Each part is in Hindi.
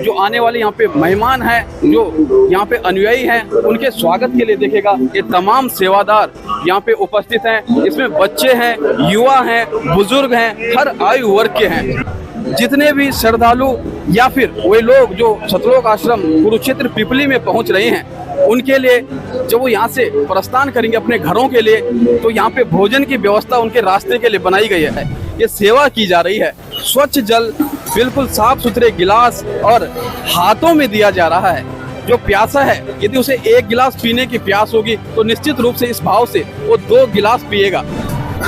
जो आने वाले यहाँ पे मेहमान हैं, जो यहाँ पे अनुयायी हैं, उनके स्वागत के लिए देखेगा ये तमाम सेवादार यहाँ पे उपस्थित हैं। इसमें बच्चे हैं, युवा हैं, बुजुर्ग हैं, हर आयु वर्ग के हैं। जितने भी श्रद्धालु या फिर वे लोग जो सतलोक आश्रम कुरुक्षेत्र पिपली में पहुंच रहे हैं, उनके लिए जब वो यहाँ से प्रस्थान करेंगे अपने घरों के लिए, तो यहाँ पे भोजन की व्यवस्था उनके रास्ते के लिए बनाई गई है। ये सेवा की जा रही है। स्वच्छ जल, बिल्कुल साफ सुथरे गिलास और हाथों में दिया जा रहा है। जो प्यासा है, यदि उसे एक गिलास पीने की प्यास होगी तो निश्चित रूप से इस भाव से वो 2 गिलास पिएगा।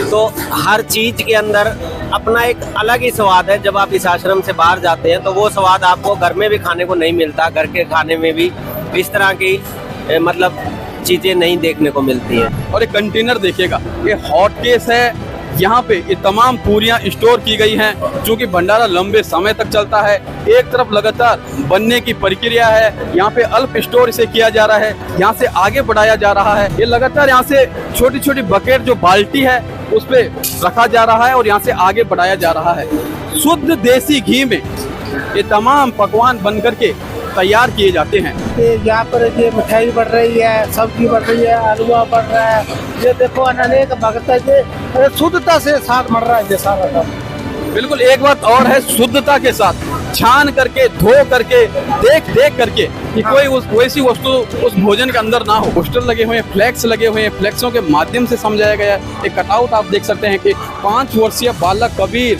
तो हर चीज के अंदर अपना एक अलग ही स्वाद है। जब आप इस आश्रम से बाहर जाते हैं तो वो स्वाद आपको घर में भी खाने को नहीं मिलता। घर के खाने में भी इस तरह की मतलब चीजें नहीं देखने को मिलती हैं। और एक कंटेनर देखिएगा, ये हॉट केस है। यहाँ पे ये तमाम पूरियां स्टोर की गई हैं, चूँकि भंडारा लंबे समय तक चलता है। एक तरफ लगातार बनने की प्रक्रिया है, यहाँ पे अल्प स्टोर इसे किया जा रहा है, यहाँ से आगे बढ़ाया जा रहा है। ये लगातार यहाँ से छोटी छोटी बकेट जो बाल्टी है उस पे रखा जा रहा है और यहाँ से आगे बढ़ाया जा रहा है। शुद्ध देसी घी में ये तमाम पकवान बन करके तैयार किए जाते हैं। यहाँ पर ये मिठाई बढ़ रही है, सब्जी बढ़ रही है, हलवा बढ़ रहा है। ये देखो अनेक भक्त है, शुद्धता से साथ बढ़ रहा है ये सारा काम। बिल्कुल, एक बात और है, शुद्धता के साथ छान करके, धो करके, देख करके कि कोई वैसी वस्तु उस भोजन के अंदर ना हो। पोस्टर लगे हुए हैं, फ्लैक्स लगे हुए हैं, फ्लैक्सों के माध्यम से समझाया गया है। एक कटआउट आप देख सकते हैं कि 5 वर्षीय बालक कबीर,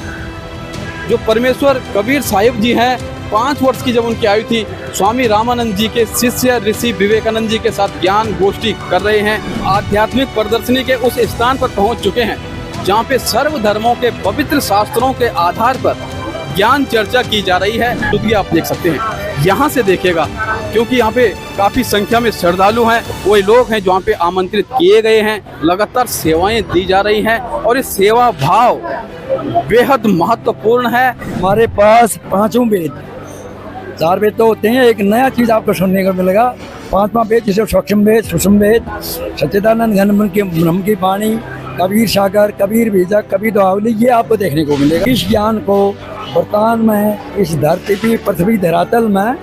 जो परमेश्वर कबीर साहिब जी हैं, 5 वर्ष की जब उनकी आयु थी, स्वामी रामानंद जी के शिष्य ऋषि विवेकानंद जी के साथ ज्ञान गोष्ठी कर रहे हैं। आध्यात्मिक प्रदर्शनी के उस स्थान पर पहुंच चुके हैं जहां पे सर्व धर्मों के पवित्र शास्त्रों के आधार पर ज्ञान चर्चा की जा रही है। तो भी आप देख सकते हैं, यहाँ से देखिएगा, क्योंकि यहाँ पे काफी संख्या में श्रद्धालु हैं, वही लोग हैं जो यहाँ पे आमंत्रित किए गए हैं। लगातार सेवाएं दी जा रही हैं और ये सेवा भाव बेहद महत्वपूर्ण है। हमारे पास 5 वेद, 4 वेद तो होते हैं, एक नया चीज आपको सुनने को मिलेगा। 5वां वेद जिसे सूक्ष्म वेद, सुषम वेद, सच्चिदानंद घन के ब्रह्म की वाणी, कबीर सागर, कबीर बीजक, कबीर दोहावली, ये आपको देखने को मिलेगा। इस ज्ञान को वर्तमान में इस धरती की पृथ्वी धरातल में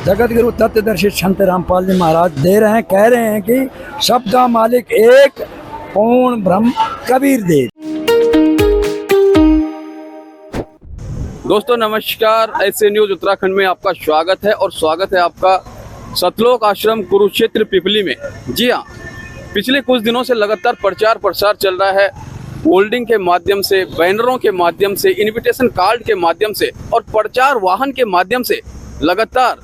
जगत गुरु तत्वदर्शी संत रामपाल जी महाराज दे रहे हैं। कह रहे हैं कि सबका मालिक एक, पूर्ण ब्रह्म कबीर देव। दोस्तों नमस्कार, ऐसे न्यूज उत्तराखंड में आपका स्वागत है और स्वागत है आपका सतलोक आश्रम कुरुक्षेत्र पिपली में। जी हाँ, पिछले कुछ दिनों से लगातार प्रचार प्रसार चल रहा है। होल्डिंग के माध्यम से, बैनरों के माध्यम से, इनविटेशन कार्ड के माध्यम से और प्रचार वाहन के माध्यम से लगातार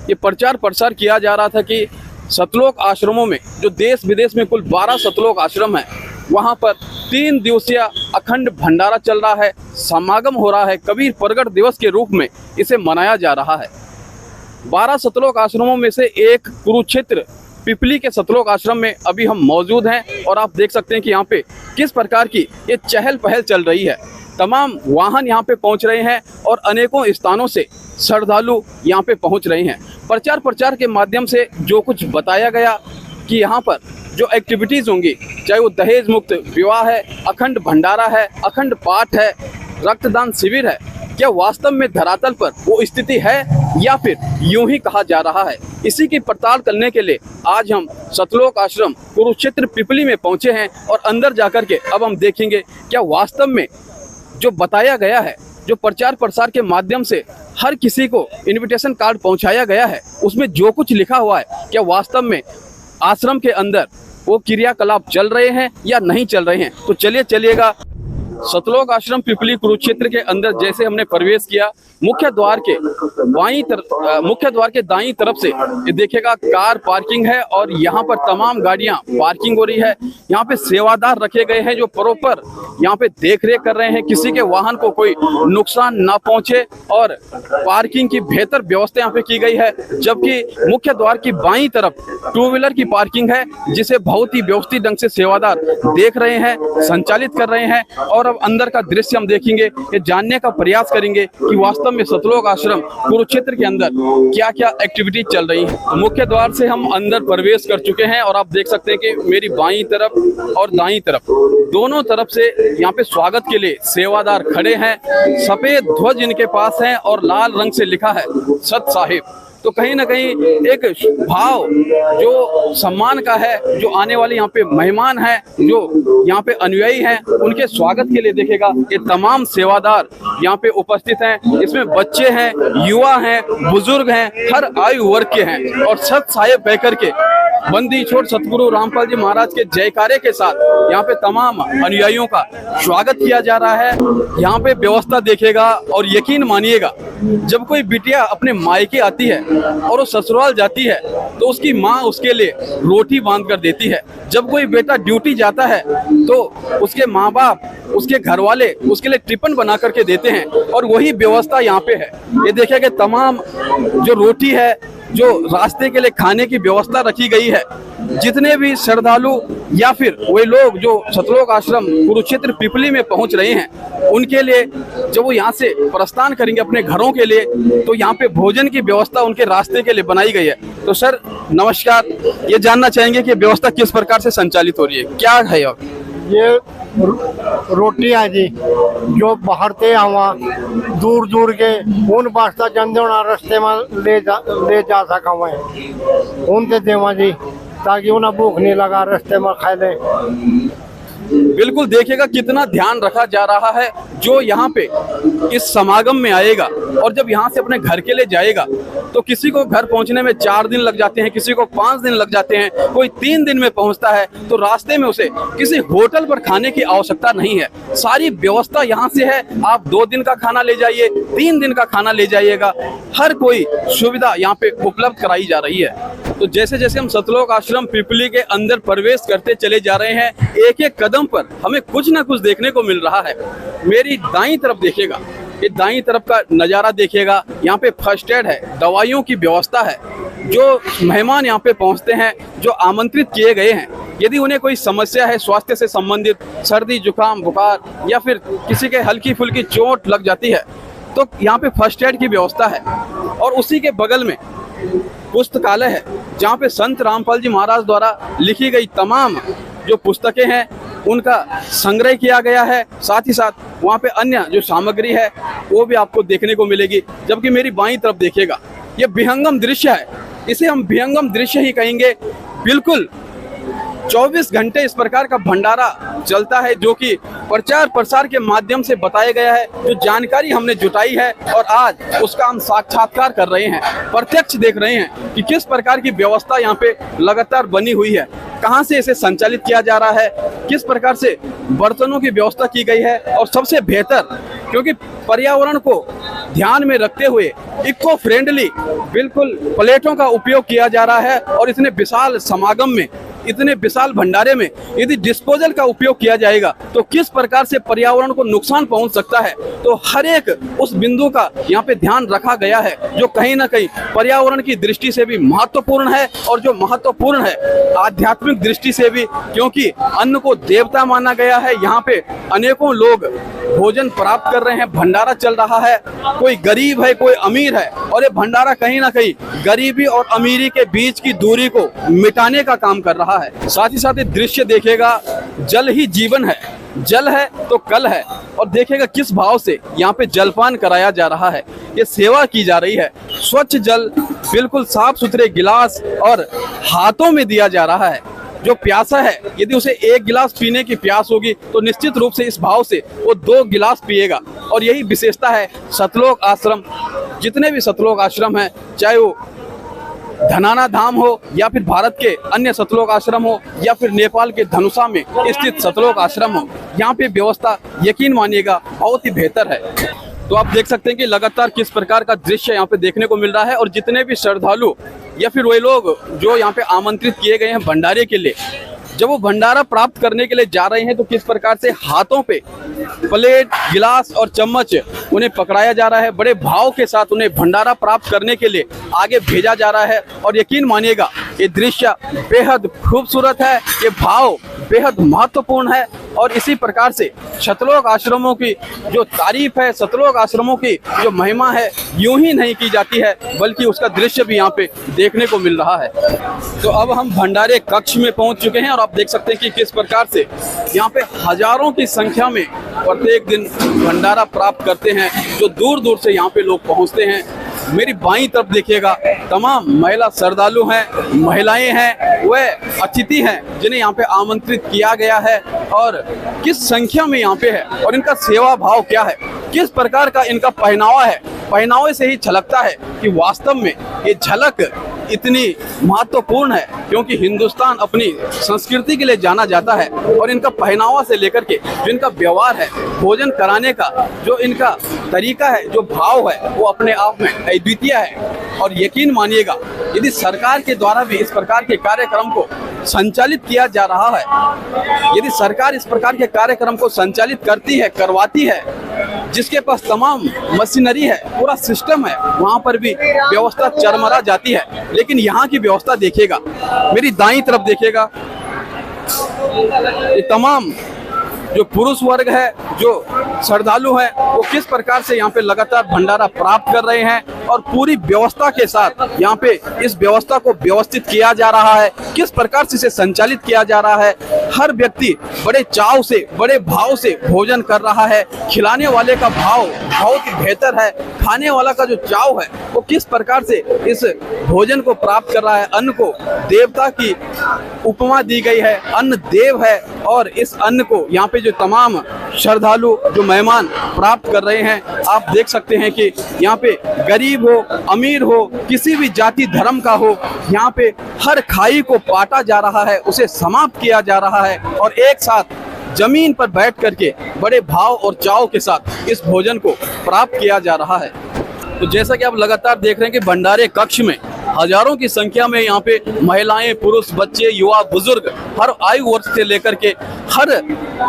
ये प्रचार प्रसार किया जा रहा था कि सतलोक आश्रमों में, जो देश विदेश में कुल 12 सतलोक आश्रम है, वहाँ पर 3 दिवसीय अखंड भंडारा चल रहा है, समागम हो रहा है। कबीर प्रगट दिवस के रूप में इसे मनाया जा रहा है। 12 सतलोक आश्रमों में से एक कुरुक्षेत्र पिपली के सतलोक आश्रम में अभी हम मौजूद हैं और आप देख सकते हैं कि यहाँ पे किस प्रकार की ये चहल पहल चल रही है। तमाम वाहन यहाँ पे पहुँच रहे हैं और अनेकों स्थानों से श्रद्धालु यहाँ पे पहुँच रहे हैं। प्रचार के माध्यम से जो कुछ बताया गया कि यहाँ पर जो एक्टिविटीज़ होंगी, चाहे वो दहेज मुक्त विवाह है, अखंड भंडारा है, अखंड पाठ है, रक्तदान शिविर है, क्या वास्तव में धरातल पर वो स्थिति है या फिर यूं ही कहा जा रहा है? इसी की पड़ताल करने के लिए आज हम सतलोक आश्रम कुरुक्षेत्र पिपली में पहुंचे हैं और अंदर जाकर के अब हम देखेंगे क्या वास्तव में जो बताया गया है, जो प्रचार प्रसार के माध्यम से हर किसी को इनविटेशन कार्ड पहुंचाया गया है, उसमें जो कुछ लिखा हुआ है, क्या वास्तव में आश्रम के अंदर वो क्रियाकलाप चल रहे हैं या नहीं चल रहे हैं। तो चलिएगा सतलोक आश्रम पिपली कुरुक्षेत्र के अंदर जैसे हमने प्रवेश किया, मुख्य द्वार के दाईं तरफ से ये देखेगा कार पार्किंग है और यहाँ पर तमाम गाड़ियाँ पार्किंग हो रही है। यहाँ पे सेवादार रखे गए हैं जो प्रॉपर यहाँ पे देख रेख कर रहे हैं, किसी के वाहन को कोई नुकसान ना पहुँचे और पार्किंग की बेहतर व्यवस्था यहाँ पे की गई है। जबकि मुख्य द्वार की बाईं तरफ 2 व्हीलर की पार्किंग है जिसे बहुत ही व्यवस्थित ढंग से सेवादार देख रहे हैं, संचालित कर रहे हैं और और अब अंदर का दृश्य हम देखेंगे, ये जानने का प्रयास करेंगे कि वास्तव में सतलोक आश्रम कुरुक्षेत्र के अंदर क्या क्या एक्टिविटी चल रही है। मुख्य द्वार से हम अंदर प्रवेश कर चुके हैं और आप देख सकते हैं कि मेरी बाईं तरफ और दाईं तरफ दोनों तरफ से यहाँ पे स्वागत के लिए सेवादार खड़े हैं। सफेद ध्वज इनके पास है और लाल रंग से लिखा है सत साहिब। तो कहीं ना कहीं एक भाव जो सम्मान का है, जो आने वाले यहाँ पे मेहमान हैं, जो यहाँ पे अनुयायी हैं, उनके स्वागत के लिए देखेगा ये तमाम सेवादार यहाँ पे उपस्थित हैं। इसमें बच्चे हैं, युवा हैं, बुजुर्ग हैं, हर आयु वर्ग के हैं और सत साहिब कहकर के बंदी छोड़ सतगुरु रामपाल जी महाराज के जयकारे के साथ यहाँ पे तमाम अनुयायियों का स्वागत किया जा रहा है। यहाँ पे व्यवस्था देखेगा और यकीन मानिएगा, जब कोई बिटिया अपने मायके आती है और वो ससुराल जाती है तो उसकी माँ उसके लिए रोटी बांध कर देती है। जब कोई बेटा ड्यूटी जाता है तो उसके माँ बाप, उसके घर वाले उसके लिए टिफिन बना करके देते हैं और वही व्यवस्था यहाँ पे है। ये देखिए कि तमाम जो रोटी है, जो रास्ते के लिए खाने की व्यवस्था रखी गई है। जितने भी श्रद्धालु या फिर वे लोग जो सतलोक आश्रम कुरुक्षेत्र पिपली में पहुंच रहे हैं, उनके लिए जब वो यहाँ से प्रस्थान करेंगे अपने घरों के लिए, तो यहाँ पे भोजन की व्यवस्था उनके रास्ते के लिए बनाई गई है। तो सर नमस्कार, ये जानना चाहेंगे कि व्यवस्था किस प्रकार से संचालित हो रही है, क्या है? ये रोटियां जी जो बाहर से आवा दूर दूर के उन वास्ता जन रास्ते में ले जा सका मैं उनसे देवा जी, ताकि उन्हें भूख नहीं लगा रास्ते में खा ले। बिल्कुल देखिएगा कितना ध्यान रखा जा रहा है। जो यहाँ पे इस समागम में आएगा और जब यहाँ से अपने घर के लिए जाएगा तो किसी को घर पहुँचने में 4 दिन लग जाते हैं, किसी को 5 दिन लग जाते हैं, कोई 3 दिन में पहुँचता है। तो रास्ते में उसे किसी होटल पर खाने की आवश्यकता नहीं है, सारी व्यवस्था यहाँ से है। आप 2 दिन का खाना ले जाइए, 3 दिन का खाना ले जाइएगा, हर कोई सुविधा यहाँ पे उपलब्ध कराई जा रही है। तो जैसे जैसे हम सतलोक आश्रम पिपली के अंदर प्रवेश करते चले जा रहे हैं, एक एक कदम पर हमें कुछ ना कुछ देखने को मिल रहा है। मेरी दाईं तरफ देखिएगा, ये दाईं तरफ का नज़ारा देखिएगा, यहाँ पे फर्स्ट एड है, दवाइयों की व्यवस्था है। जो मेहमान यहाँ पे पहुँचते हैं, जो आमंत्रित किए गए हैं, यदि उन्हें कोई समस्या है स्वास्थ्य से संबंधित, सर्दी जुकाम बुखार या फिर किसी के हल्की फुल्की चोट लग जाती है, तो यहाँ पे फर्स्ट एड की व्यवस्था है। और उसी के बगल में पुस्तकालय है, जहाँ पे संत रामपाल जी महाराज द्वारा लिखी गई तमाम जो पुस्तकें हैं उनका संग्रह किया गया है। साथ ही साथ वहाँ पे अन्य जो सामग्री है वो भी आपको देखने को मिलेगी। जबकि मेरी बाईं तरफ देखिएगा, ये विहंगम दृश्य है, इसे हम विहंगम दृश्य ही कहेंगे। बिल्कुल 24 घंटे इस प्रकार का भंडारा चलता है, जो कि प्रचार प्रसार के माध्यम से बताया गया है। जो जानकारी हमने जुटाई है और आज उसका हम साक्षात्कार कर रहे हैं, प्रत्यक्ष देख रहे हैं कि किस प्रकार की व्यवस्था यहाँ पे लगातार बनी हुई है, कहाँ से इसे संचालित किया जा रहा है, किस प्रकार से बर्तनों की व्यवस्था की गई है। और सबसे बेहतर, क्योंकि पर्यावरण को ध्यान में रखते हुए इको फ्रेंडली बिल्कुल प्लेटों का उपयोग किया जा रहा है। और इतने विशाल समागम में, इतने विशाल भंडारे में यदि डिस्पोजल का उपयोग किया जाएगा तो किस प्रकार से पर्यावरण को नुकसान पहुंच सकता है। तो हर एक उस बिंदु का यहाँ पे ध्यान रखा गया है, जो कहीं ना कहीं पर्यावरण की दृष्टि से भी महत्वपूर्ण है और जो महत्वपूर्ण है आध्यात्मिक दृष्टि से भी, क्योंकि अन्न को देवता माना गया है। यहाँ पे अनेकों लोग भोजन प्राप्त कर रहे हैं, भंडारा चल रहा है, कोई गरीब है कोई अमीर है, और ये भंडारा कहीं ना कहीं गरीबी और अमीरी के बीच की दूरी को मिटाने का काम कर रहा है। साथ ही साथ ये दृश्य देखेगा, जल ही जीवन है, जल है तो कल है। और देखेगा किस भाव से यहाँ पे जलपान कराया जा रहा है, ये सेवा की जा रही है। स्वच्छ जल बिल्कुल साफ सुथरे गिलास और हाथों में दिया जा रहा है। जो प्यासा है, यदि उसे 1 गिलास पीने की प्यास होगी तो निश्चित रूप से इस भाव से वो 2 गिलास पिएगा। और यही विशेषता है सतलोक आश्रम। जितने भी सतलोक आश्रम हैं, चाहे वो धनाना धाम हो या फिर भारत के अन्य सतलोक आश्रम हो या फिर नेपाल के धनुषा में स्थित सतलोक आश्रम हो, यहाँ पे व्यवस्था यकीन मानिएगा बहुत ही बेहतर है। तो आप देख सकते हैं कि लगातार किस प्रकार का दृश्य यहाँ पे देखने को मिल रहा है। और जितने भी श्रद्धालु या फिर वे लोग जो यहाँ पे आमंत्रित किए गए हैं भंडारे के लिए, जब वो भंडारा प्राप्त करने के लिए जा रहे हैं तो किस प्रकार से हाथों पे प्लेट, गिलास और चम्मच उन्हें पकड़ाया जा रहा है। बड़े भाव के साथ उन्हें भंडारा प्राप्त करने के लिए आगे भेजा जा रहा है। और यकीन मानिएगा ये दृश्य बेहद खूबसूरत है, ये भाव बेहद महत्वपूर्ण है। और इसी प्रकार से सतलोक आश्रमों की जो तारीफ है, सतलोक आश्रमों की जो महिमा है, यूं ही नहीं की जाती है बल्कि उसका दृश्य भी यहाँ पे देखने को मिल रहा है। तो अब हम भंडारे कक्ष में पहुंच चुके हैं और आप देख सकते हैं कि किस प्रकार से यहाँ पे हजारों की संख्या में प्रत्येक दिन भंडारा प्राप्त करते हैं, जो दूर दूर से यहाँ पे लोग पहुँचते हैं। मेरी बाईं तरफ देखिएगा, तमाम महिला श्रद्धालु हैं, महिलाएं हैं, वह अतिथि हैं जिन्हें यहाँ पे आमंत्रित किया गया है और किस संख्या में यहाँ पे है और इनका सेवा भाव क्या है, किस प्रकार का इनका पहनावा है। पहनावे से ही झलकता है कि वास्तव में ये झलक इतनी महत्वपूर्ण है, क्योंकि हिंदुस्तान अपनी संस्कृति के लिए जाना जाता है और इनका पहनावा से लेकर के जो इनका व्यवहार है, भोजन कराने का जो इनका तरीका है, जो भाव है, वो अपने आप में अद्वितीय है। और यकीन मानिएगा, यदि सरकार के द्वारा भी इस प्रकार के कार्यक्रम को संचालित किया जा रहा है, यदि सरकार इस प्रकार के कार्यक्रम को संचालित करती है, करवाती है, जिसके पास तमाम मशीनरी है, पूरा सिस्टम है, वहाँ पर भी व्यवस्था चरमरा जाती है। लेकिन यहाँ की व्यवस्था देखिएगा, मेरी दाईं तरफ देखिएगा, ये तमाम जो पुरुष वर्ग है, जो श्रद्धालु हैं, वो किस प्रकार से यहाँ पे लगातार भंडारा प्राप्त कर रहे हैं और पूरी व्यवस्था के साथ यहाँ पे इस व्यवस्था को व्यवस्थित किया जा रहा है, किस प्रकार से इसे संचालित किया जा रहा है। हर व्यक्ति बड़े चाव से, बड़े भाव से भोजन कर रहा है। खिलाने वाले का भाव बहुत ही बेहतर है, खाने वाला का जो चाव है वो किस प्रकार से इस भोजन को प्राप्त कर रहा है। अन्न को देवता की उपमा दी गई है, अन्न देव है और इस अन्न को यहाँ पे जो तमाम श्रद्धालु, जो मेहमान प्राप्त कर रहे हैं, आप देख सकते हैं कि यहाँ पे गरीब हो, अमीर हो, किसी भी जाति धर्म का हो, यहाँ पे हर खाई को पाटा जा रहा है, उसे समाप्त किया जा रहा है और एक साथ जमीन पर बैठ करके बड़े भाव और चाव के साथ इस भोजन को प्राप्त किया जा रहा है। तो जैसा कि आप लगातार देख रहे हैं कि भंडारे कक्ष में हजारों की संख्या में यहाँ पे महिलाएं, पुरुष, बच्चे, युवा, बुजुर्ग, हर आयु वर्ग से लेकर के हर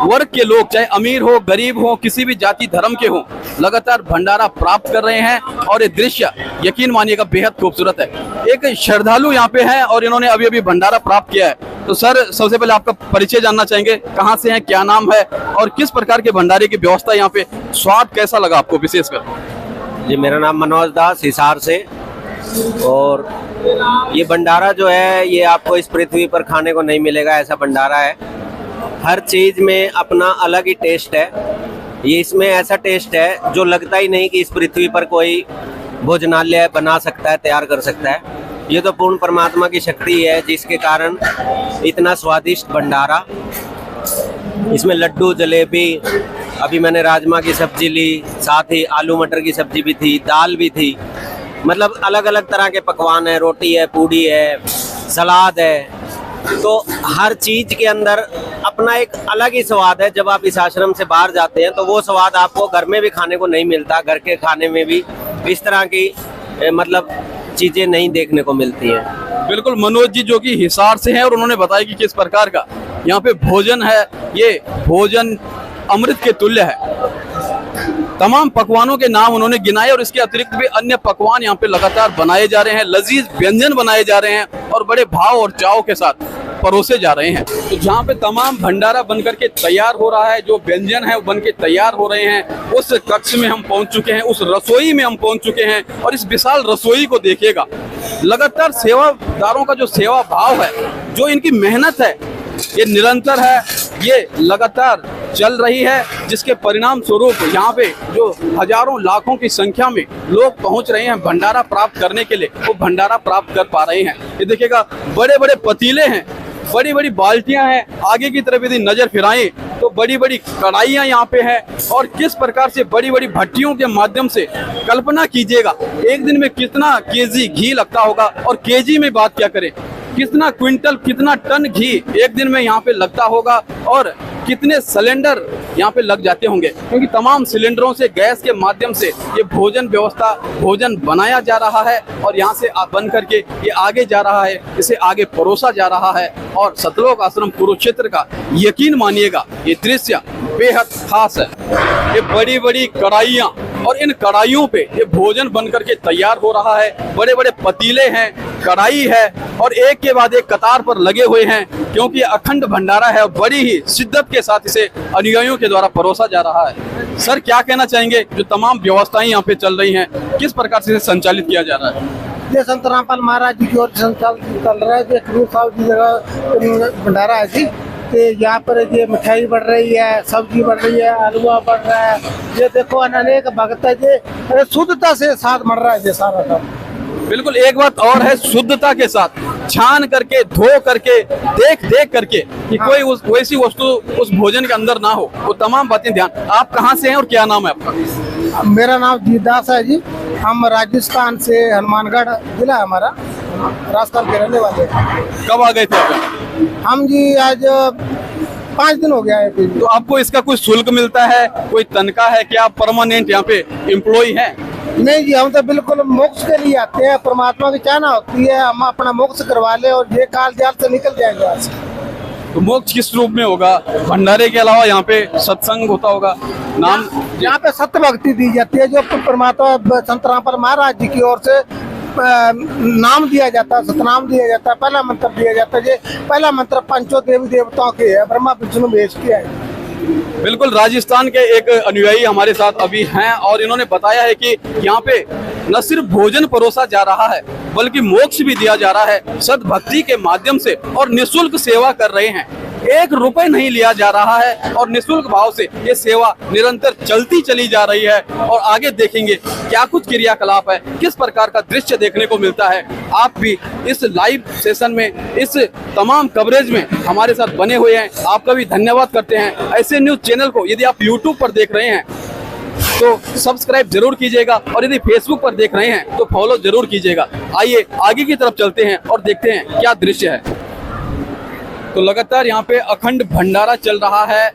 वर्ग के लोग, चाहे अमीर हो, गरीब हो, किसी भी जाति धर्म के हो, लगातार भंडारा प्राप्त कर रहे हैं और ये दृश्य यकीन मानिएगा बेहद खूबसूरत है। एक श्रद्धालु यहाँ पे है और इन्होंने अभी अभी भंडारा प्राप्त किया है। तो सर, सबसे पहले आपका परिचय जानना चाहेंगे, कहाँ से हैं, क्या नाम है और किस प्रकार के भंडारे की व्यवस्था यहाँ पे, स्वाद कैसा लगा आपको विशेषकर? जी, मेरा नाम मनोज दास, हिसार से। और ये भंडारा जो है, ये आपको इस पृथ्वी पर खाने को नहीं मिलेगा, ऐसा भंडारा है। हर चीज़ में अपना अलग ही टेस्ट है। ये इसमें ऐसा टेस्ट है जो लगता ही नहीं कि इस पृथ्वी पर कोई भोजनालय बना सकता है, तैयार कर सकता है। ये तो पूर्ण परमात्मा की शक्ति है, जिसके कारण इतना स्वादिष्ट भंडारा। इसमें लड्डू, जलेबी, अभी मैंने राजमा की सब्जी ली, साथ ही आलू मटर की सब्जी भी थी, दाल भी थी, मतलब अलग अलग तरह के पकवान है, रोटी है, पूड़ी है, सलाद है। तो हर चीज़ के अंदर अपना एक अलग ही स्वाद है। जब आप इस आश्रम से बाहर जाते हैं तो वो स्वाद आपको घर में भी खाने को नहीं मिलता, घर के खाने में भी इस तरह की मतलब चीज़ें नहीं देखने को मिलती हैं। बिल्कुल, मनोज जी जो कि हिसार से हैं और उन्होंने बताया कि किस प्रकार का यहाँ पे भोजन है, ये भोजन अमृत के तुल्य है। तमाम पकवानों के नाम उन्होंने गिनाए और इसके अतिरिक्त भी अन्य पकवान यहाँ पे लगातार बनाए जा रहे हैं, लजीज व्यंजन बनाए जा रहे हैं और बड़े भाव और चाव के साथ परोसे जा रहे हैं। तो जहाँ पे तमाम भंडारा बनकर के तैयार हो रहा है, जो व्यंजन है वो बन के तैयार हो रहे हैं, उस कक्ष में हम पहुँच चुके हैं, उस रसोई में हम पहुँच चुके हैं और इस विशाल रसोई को देखिएगा। लगातार सेवादारों का जो सेवा भाव है, जो इनकी मेहनत है, ये निरंतर है, ये लगातार चल रही है, जिसके परिणाम स्वरूप यहाँ पे जो हजारों लाखों की संख्या में लोग पहुँच रहे हैं भंडारा प्राप्त करने के लिए, वो भंडारा प्राप्त कर पा रहे हैं। ये देखिएगा, बड़े बड़े पतीले हैं, बड़ी बड़ी बाल्टियां हैं, आगे की तरफ यदि नजर फिराएं तो बड़ी बड़ी कढ़ाइयां यहाँ पे हैं और किस प्रकार से बड़ी बड़ी भट्टियों के माध्यम से, कल्पना कीजिएगा एक दिन में कितना केजी घी लगता होगा और केजी में बात क्या करें, कितना क्विंटल, कितना टन घी एक दिन में यहाँ पे लगता होगा और कितने सिलेंडर यहाँ पे लग जाते होंगे, क्योंकि तमाम सिलेंडरों से गैस के माध्यम से ये भोजन व्यवस्था, भोजन बनाया जा रहा है और यहाँ से बन करके ये आगे जा रहा है, इसे आगे परोसा जा रहा है। और सतलोक आश्रम कुरुक्षेत्र का यकीन मानिएगा ये दृश्य बेहद खास है। ये बड़ी बड़ी कढ़ाइयाँ, और इन कढ़ाइयों पे ये भोजन बन करके तैयार हो रहा है। बड़े बड़े पतीले हैं, कढ़ाई है और एक के बाद एक कतार पर लगे हुए हैं, क्योंकि अखंड भंडारा है और बड़ी ही शिद्दत के साथ इसे अनुयायियों के द्वारा परोसा जा रहा है। सर, क्या कहना चाहेंगे, जो तमाम व्यवस्थाएं यहाँ पे चल रही हैं, किस प्रकार से इसे संचालित किया जा रहा है? ये संत रामपाल महाराज जी की ओर से संचालित चल रहा है। ये खजूर साहब की जगह भंडारा है जी। तो यहाँ पर ये मिठाई बढ़ रही है, सब्जी बढ़ रही है, हलवा बढ़ रहा है। ये देखो अनेक भक्त है, ये शुद्धता से साथ बढ़ रहा है ये सारा सब। बिल्कुल, एक बात और है, शुद्धता के साथ छान करके, धो करके, देख करके कि कोई वैसी वस्तु उस भोजन के अंदर ना हो, वो तमाम बातें ध्यान। आप कहाँ से हैं और क्या नाम है आपका? मेरा नाम जीतदास है जी। हम राजस्थान से, हनुमानगढ़ जिला हमारा, राजस्थान के रहने वाले हैं। कब आ गए थे आप? हम जी आज 5 दिन हो गया है। तो आपको इसका कोई शुल्क मिलता है, कोई तनख्वाह है, क्या आप परमानेंट यहाँ पे एम्प्लॉय हैं? नहीं जी, हम तो बिल्कुल मोक्ष के लिए आते हैं। परमात्मा की चाहना होती है हम अपना मोक्ष करवा ले और ये काल जाल से निकल जाएंगे। तो मोक्ष किस रूप में होगा? भंडारे के अलावा यहाँ पे सत्संग होता होगा, नाम यहाँ पे सत्य भक्ति दी जाती है, जो परमात्मा संत रामपाल महाराज जी की ओर से नाम दिया जाता है, सतनाम दिया जाता है, पहला मंत्र दिया जाता है। ये पहला मंत्र पंचों देवी देवताओं के है, ब्रह्मा विष्णु महेश की है। बिल्कुल, राजस्थान के एक अनुयायी हमारे साथ अभी हैं और इन्होंने बताया है कि यहाँ पे न सिर्फ भोजन परोसा जा रहा है, बल्कि मोक्ष भी दिया जा रहा है सद्भक्ति के माध्यम से, और निःशुल्क सेवा कर रहे हैं। 1 रुपए नहीं लिया जा रहा है और निःशुल्क भाव से ये सेवा निरंतर चलती चली जा रही है। और आगे देखेंगे क्या कुछ क्रियाकलाप है, किस प्रकार का दृश्य देखने को मिलता है। आप भी इस लाइव सेशन में, इस तमाम कवरेज में हमारे साथ बने हुए हैं। आपका भी धन्यवाद करते हैं। ऐसे न्यूज चैनल को यदि आप यूट्यूब पर देख रहे हैं तो सब्सक्राइब जरूर कीजिएगा, और यदि फेसबुक पर देख रहे हैं तो फॉलो जरूर कीजिएगा। आइए आगे की तरफ चलते हैं और देखते हैं क्या दृश्य है। तो लगातार यहाँ पे अखंड भंडारा चल रहा है।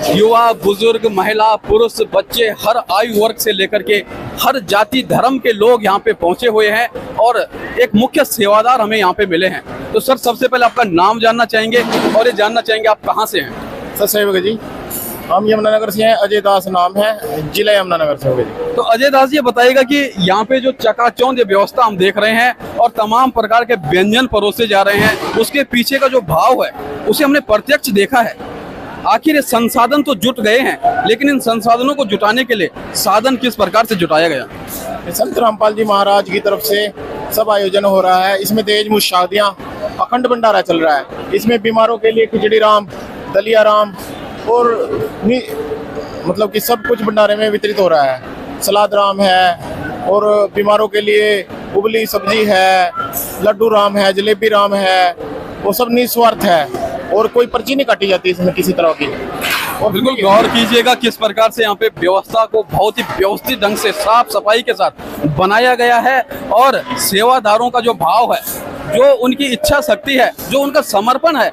युवा, बुजुर्ग, महिला, पुरुष, बच्चे, हर आयु वर्ग से लेकर के हर जाति धर्म के लोग यहाँ पे पहुंचे हुए हैं और एक मुख्य सेवादार हमें यहाँ पे मिले हैं। तो सर, सबसे पहले आपका नाम जानना चाहेंगे और ये जानना चाहेंगे आप कहाँ से हैं? सर सेवक जी, हम यमुनानगर से हैं। अजय दास नाम है, जिला यमुनानगर से हो गए। तो अजय दास, ये बताइएगा कि यहाँ पे जो चकाचौंध ये व्यवस्था हम देख रहे हैं और तमाम प्रकार के व्यंजन परोसे जा रहे हैं, उसके पीछे का जो भाव है उसे हमने प्रत्यक्ष देखा है। आखिर ये संसाधन तो जुट गए हैं, लेकिन इन संसाधनों को जुटाने के लिए साधन किस प्रकार से जुटाया गया? संत रामपाल जी महाराज की तरफ से सब आयोजन हो रहा है। इसमें देज मुझ शादियाँ, अखंड भंडारा चल रहा है। इसमें बीमारों के लिए खिचड़ी राम, दलिया राम और मतलब कि सब कुछ भंडारे में वितरित हो रहा है। सलाद राम है और बीमारों के लिए उबली सब्जी है, लड्डू राम है, जलेबी राम है। वो सब निस्वार्थ है और कोई पर्ची नहीं काटी जाती इसमें किसी तरह की। और बिल्कुल गौर कीजिएगा किस प्रकार से यहाँ पे व्यवस्था को बहुत ही व्यवस्थित ढंग से साफ सफाई के साथ बनाया गया है, और सेवादारों का जो भाव है, जो उनकी इच्छा शक्ति है, जो उनका समर्पण है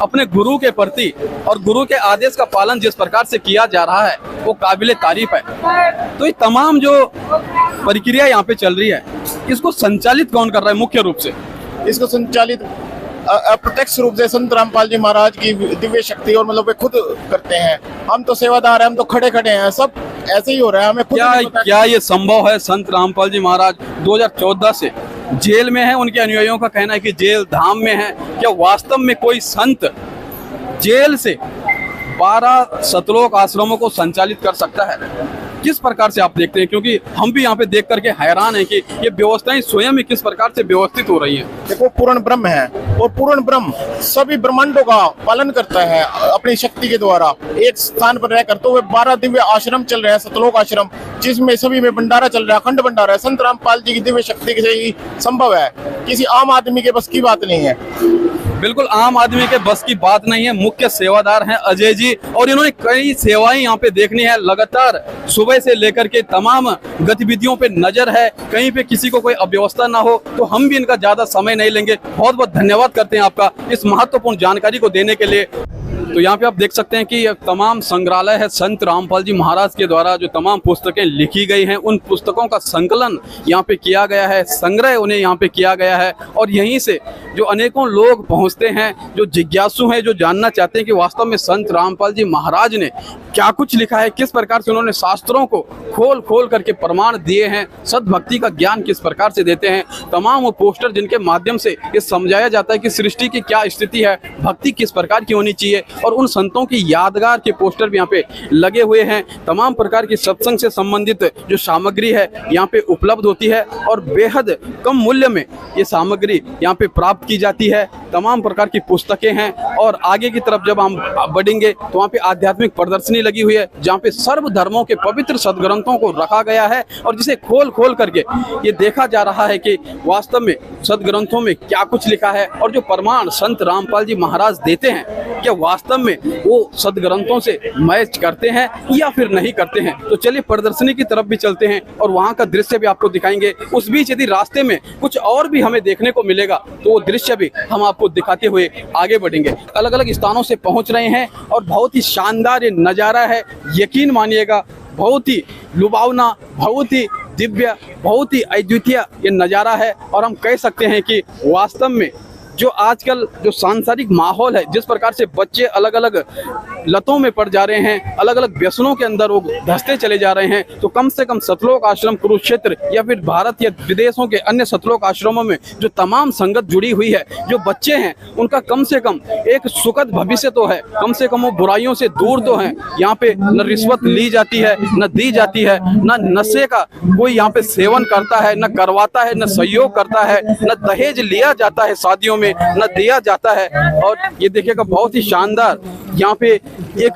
अपने गुरु के प्रति, और गुरु के आदेश का पालन जिस प्रकार से किया जा रहा है, वो काबिले तारीफ है। तो ये तमाम जो प्रक्रिया यहाँ पे चल रही है, इसको संचालित कौन कर रहा है मुख्य रूप से? इसको संचालित अप्रत्यक्ष रूप से संत रामपाल जी महाराज की दिव्य शक्ति और मतलब वे खुद करते हैं। हम तो सेवादार हैं, हम तो खड़े हैं, सब ऐसे ही हो रहा है। हमें खुद क्या ये संभव है? संत रामपाल जी महाराज 2014 से जेल में हैं। उनके अनुयायियों का कहना है कि जेल धाम में है। क्या वास्तव में कोई संत जेल से 12 सतलोक आश्रमों को संचालित कर सकता है? किस प्रकार से आप देखते हैं? क्योंकि हम भी यहाँ पे देख करके हैरान हैं कि ये व्यवस्थाएं स्वयं ही किस प्रकार से व्यवस्थित हो रही हैं। देखो, पूर्ण ब्रह्म है और पूर्ण ब्रह्म सभी ब्रह्मांडों का पालन करता है अपनी शक्ति के द्वारा। एक स्थान पर रहकर तो वे 12 दिव्य आश्रम चल रहे हैं, सतलोक आश्रम, जिसमें सभी में भंडारा चल रहा है, अखंड भंडारा है। संत रामपाल जी की दिव्य शक्ति से ही संभव है, किसी आम आदमी के बस की बात नहीं है। बिल्कुल आम आदमी के बस की बात नहीं है। मुख्य सेवादार हैं अजय जी, और इन्होंने कई सेवाएं यहाँ पे देखनी है। लगातार सुबह से लेकर के तमाम गतिविधियों पे नजर है, कहीं पे किसी को कोई अव्यवस्था ना हो। तो हम भी इनका ज्यादा समय नहीं लेंगे। बहुत बहुत धन्यवाद करते हैं आपका इस महत्वपूर्ण जानकारी को देने के लिए। तो यहाँ पे आप देख सकते हैं कि ये तमाम संग्रहालय है संत रामपाल जी महाराज के द्वारा जो तमाम पुस्तकें लिखी गई हैं, उन पुस्तकों का संकलन यहाँ पे किया गया है, संग्रह उन्हें यहाँ पे किया गया है। और यहीं से जो अनेकों लोग पहुँचते हैं, जो जिज्ञासु हैं, जो जानना चाहते हैं कि वास्तव में संत रामपाल जी महाराज ने क्या कुछ लिखा है, किस प्रकार से उन्होंने शास्त्रों को खोल खोल करके प्रमाण दिए हैं, सद्भक्ति का ज्ञान किस प्रकार से देते हैं, तमाम वो पोस्टर जिनके माध्यम से ये समझाया जाता है कि सृष्टि की क्या स्थिति है, भक्ति किस प्रकार की होनी चाहिए, और उन संतों की यादगार के पोस्टर भी यहाँ पे लगे हुए हैं। तमाम प्रकार की सत्संग से संबंधित जो सामग्री है यहाँ पे उपलब्ध होती है और बेहद कम मूल्य में ये सामग्री यहाँ पे प्राप्त की जाती है। तमाम प्रकार की पुस्तकें हैं और आगे की तरफ जब हम बढ़ेंगे तो वहाँ पे आध्यात्मिक प्रदर्शनी लगी हुई है, जहाँ पे सर्व धर्मों के पवित्र सदग्रंथों को रखा गया है और जिसे खोल खोल करके ये देखा जा रहा है कि वास्तव में सदग्रंथों में क्या कुछ लिखा है और जो प्रमाण संत रामपाल जी महाराज देते हैं क्या वास्तव में वो सदग्रंथों से मैच करते हैं या फिर नहीं करते हैं। तो चलिए प्रदर्शनी की तरफ भी चलते हैं और वहाँ का दृश्य भी आपको दिखाएंगे। उस बीच यदि रास्ते में कुछ और भी हमें देखने को मिलेगा तो वो दृश्य भी हम आपको दिखाते हुए आगे बढ़ेंगे। अलग अलग स्थानों से पहुँच रहे हैं और बहुत ही शानदार ये नज़ारा है, यकीन मानिएगा बहुत ही लुभावना, बहुत ही दिव्य, बहुत ही अद्वितीय ये नज़ारा है। और हम कह सकते हैं कि वास्तव में जो आजकल जो सांसारिक माहौल है, जिस प्रकार से बच्चे अलग अलग लतों में पड़ जा रहे हैं, अलग अलग व्यसनों के अंदर वो धंसते चले जा रहे हैं, तो कम से कम सतलोक आश्रम कुरुक्षेत्र या फिर भारत या विदेशों के अन्य सतलोक आश्रमों में जो तमाम संगत जुड़ी हुई है, जो बच्चे हैं उनका कम से कम एक सुखद भविष्य तो है, कम से कम वो बुराइयों से दूर तो हैं। यहाँ पे न रिश्वत ली जाती है, न दी जाती है, न नशे का कोई यहाँ पे सेवन करता है, न करवाता है, न सहयोग करता है, न दहेज लिया जाता है शादियों में, न दिया जाता है। और ये देखिएगा बहुत ही शानदार यहाँ पे एक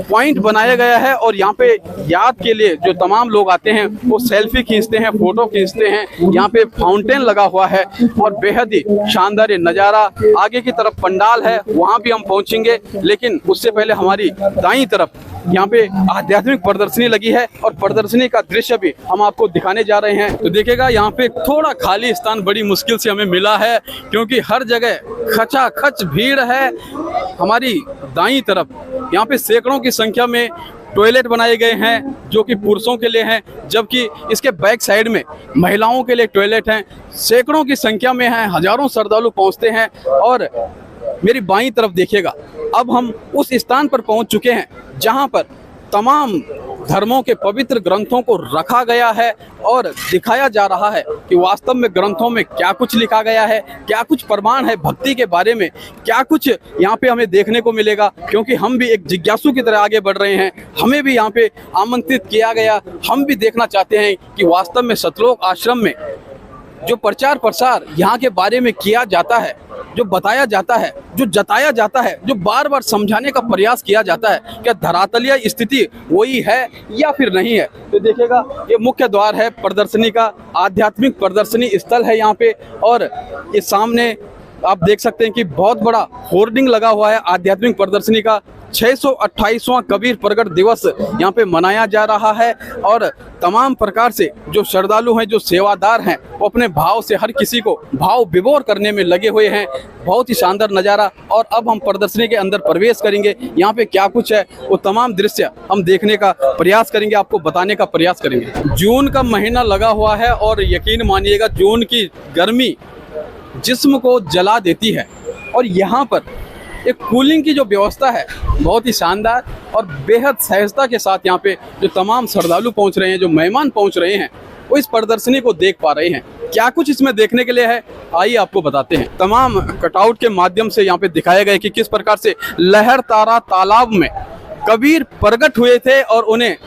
पॉइंट बनाया गया है और यहाँ पे याद के लिए जो तमाम लोग आते हैं वो सेल्फी खींचते हैं, फोटो खींचते हैं। यहाँ पे फाउंटेन लगा हुआ है और बेहद ही शानदार ये नज़ारा। आगे की तरफ पंडाल है, वहाँ भी हम पहुँचेंगे, लेकिन उससे पहले हमारी दाईं तरफ यहाँ पे आध्यात्मिक प्रदर्शनी लगी है और प्रदर्शनी का दृश्य भी हम आपको दिखाने जा रहे हैं। तो देखिएगा यहाँ पे थोड़ा खाली स्थान बड़ी मुश्किल से हमें मिला है, क्योंकि हर जगह खचाखच भीड़ है। हमारी दाईं तरफ यहाँ पे सैकड़ों की संख्या में टॉयलेट बनाए गए हैं जो कि पुरुषों के लिए हैं, जबकि इसके बैक साइड में महिलाओं के लिए टॉयलेट हैं। सैकड़ों की संख्या में हैं, हजारों श्रद्धालु पहुँचते हैं। और मेरी बाईं तरफ देखिएगा, अब हम उस स्थान पर पहुंच चुके हैं जहां पर तमाम धर्मों के पवित्र ग्रंथों को रखा गया है और दिखाया जा रहा है कि वास्तव में ग्रंथों में क्या कुछ लिखा गया है, क्या कुछ प्रमाण है भक्ति के बारे में, क्या कुछ यहाँ पे हमें देखने को मिलेगा। क्योंकि हम भी एक जिज्ञासु की तरह आगे बढ़ रहे हैं, हमें भी यहाँ पे आमंत्रित किया गया, हम भी देखना चाहते हैं कि वास्तव में सतलोक आश्रम में जो प्रचार प्रसार यहाँ के बारे में किया जाता है, जो बताया जाता है, जो जताया जाता है, जो बार बार समझाने का प्रयास किया जाता है, क्या धरातलीय स्थिति वही है या फिर नहीं है। तो देखिएगा ये मुख्य द्वार है प्रदर्शनी का, आध्यात्मिक प्रदर्शनी स्थल है यहाँ पे। और ये सामने आप देख सकते हैं कि बहुत बड़ा होर्डिंग लगा हुआ है आध्यात्मिक प्रदर्शनी का। 628वां कबीर प्रगट दिवस यहाँ पे मनाया जा रहा है और तमाम प्रकार से जो श्रद्धालु हैं, जो सेवादार हैं, वो अपने भाव से हर किसी को भाव विभोर करने में लगे हुए हैं। बहुत ही शानदार नज़ारा। और अब हम प्रदर्शनी के अंदर प्रवेश करेंगे, यहाँ पे क्या कुछ है वो तमाम दृश्य हम देखने का प्रयास करेंगे, आपको बताने का प्रयास करेंगे। जून का महीना लगा हुआ है और यकीन मानिएगा जून की गर्मी जिस्म को जला देती है। और यहाँ पर एक कूलिंग की जो व्यवस्था है बहुत ही शानदार और बेहद सहजता के साथ यहाँ पे जो तमाम श्रद्धालु पहुँच रहे हैं, जो मेहमान पहुँच रहे हैं, वो इस प्रदर्शनी को देख पा रहे हैं। क्या कुछ इसमें देखने के लिए है, आइए आपको बताते हैं। तमाम कटआउट के माध्यम से यहाँ पे दिखाया गया कि किस प्रकार से लहर तारा तालाब में कबीर प्रकट हुए थे और उन्हें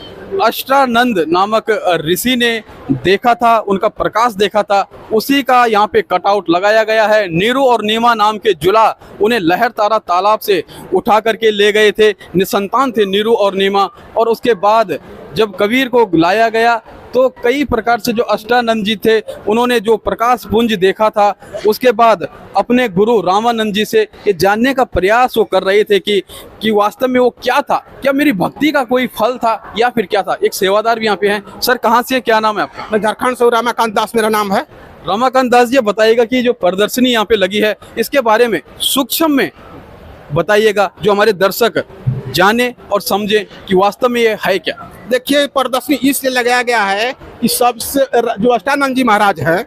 अष्टानंद नामक ऋषि ने देखा था, उनका प्रकाश देखा था। उसी का यहाँ पे कटआउट लगाया गया है। नीरू और नीमा नाम के जुला उन्हें लहर तारा तालाब से उठा करके ले गए थे, निसंतान थे नीरू और नीमा। और उसके बाद जब कबीर को लाया गया तो कई प्रकार से जो अष्टानंद जी थे उन्होंने जो प्रकाश पुंज देखा था, उसके बाद अपने गुरु रामानंद जी से ये जानने का प्रयास वो कर रहे थे कि वास्तव में वो क्या था, क्या मेरी भक्ति का कोई फल था या फिर क्या था। एक सेवादार भी यहाँ पे हैं। सर कहाँ से, क्या नाम है आपका? मैं झारखंड से, रमाकांत दास मेरा नाम है। रमाकांत दास जी, बताइएगा कि जो प्रदर्शनी यहाँ पे लगी है इसके बारे में सूक्ष्म में बताइएगा, जो हमारे दर्शक जाने और समझे कि वास्तव में ये है क्या। देखिए, प्रदर्शनी इसलिए लगाया गया है कि सबसे जो अष्टानंद जी महाराज हैं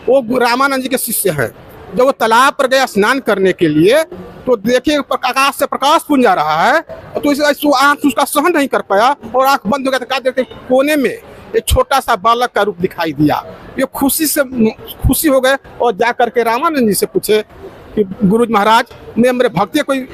वो रामानंद जी के शिष्य हैं। जब वो तालाब पर गया स्नान करने के लिए तो देखिए आकाश से प्रकाश पुंज आ रहा है, तो इस आंख उसका सहन नहीं कर पाया और आंख बंद हो गया। तो क्या देखते कोने में एक छोटा सा बालक का रूप दिखाई दिया। ये खुशी हो गए और जा करके रामानंद जी से पूछे कि गुरु महाराज, मेरे भक्ति कोई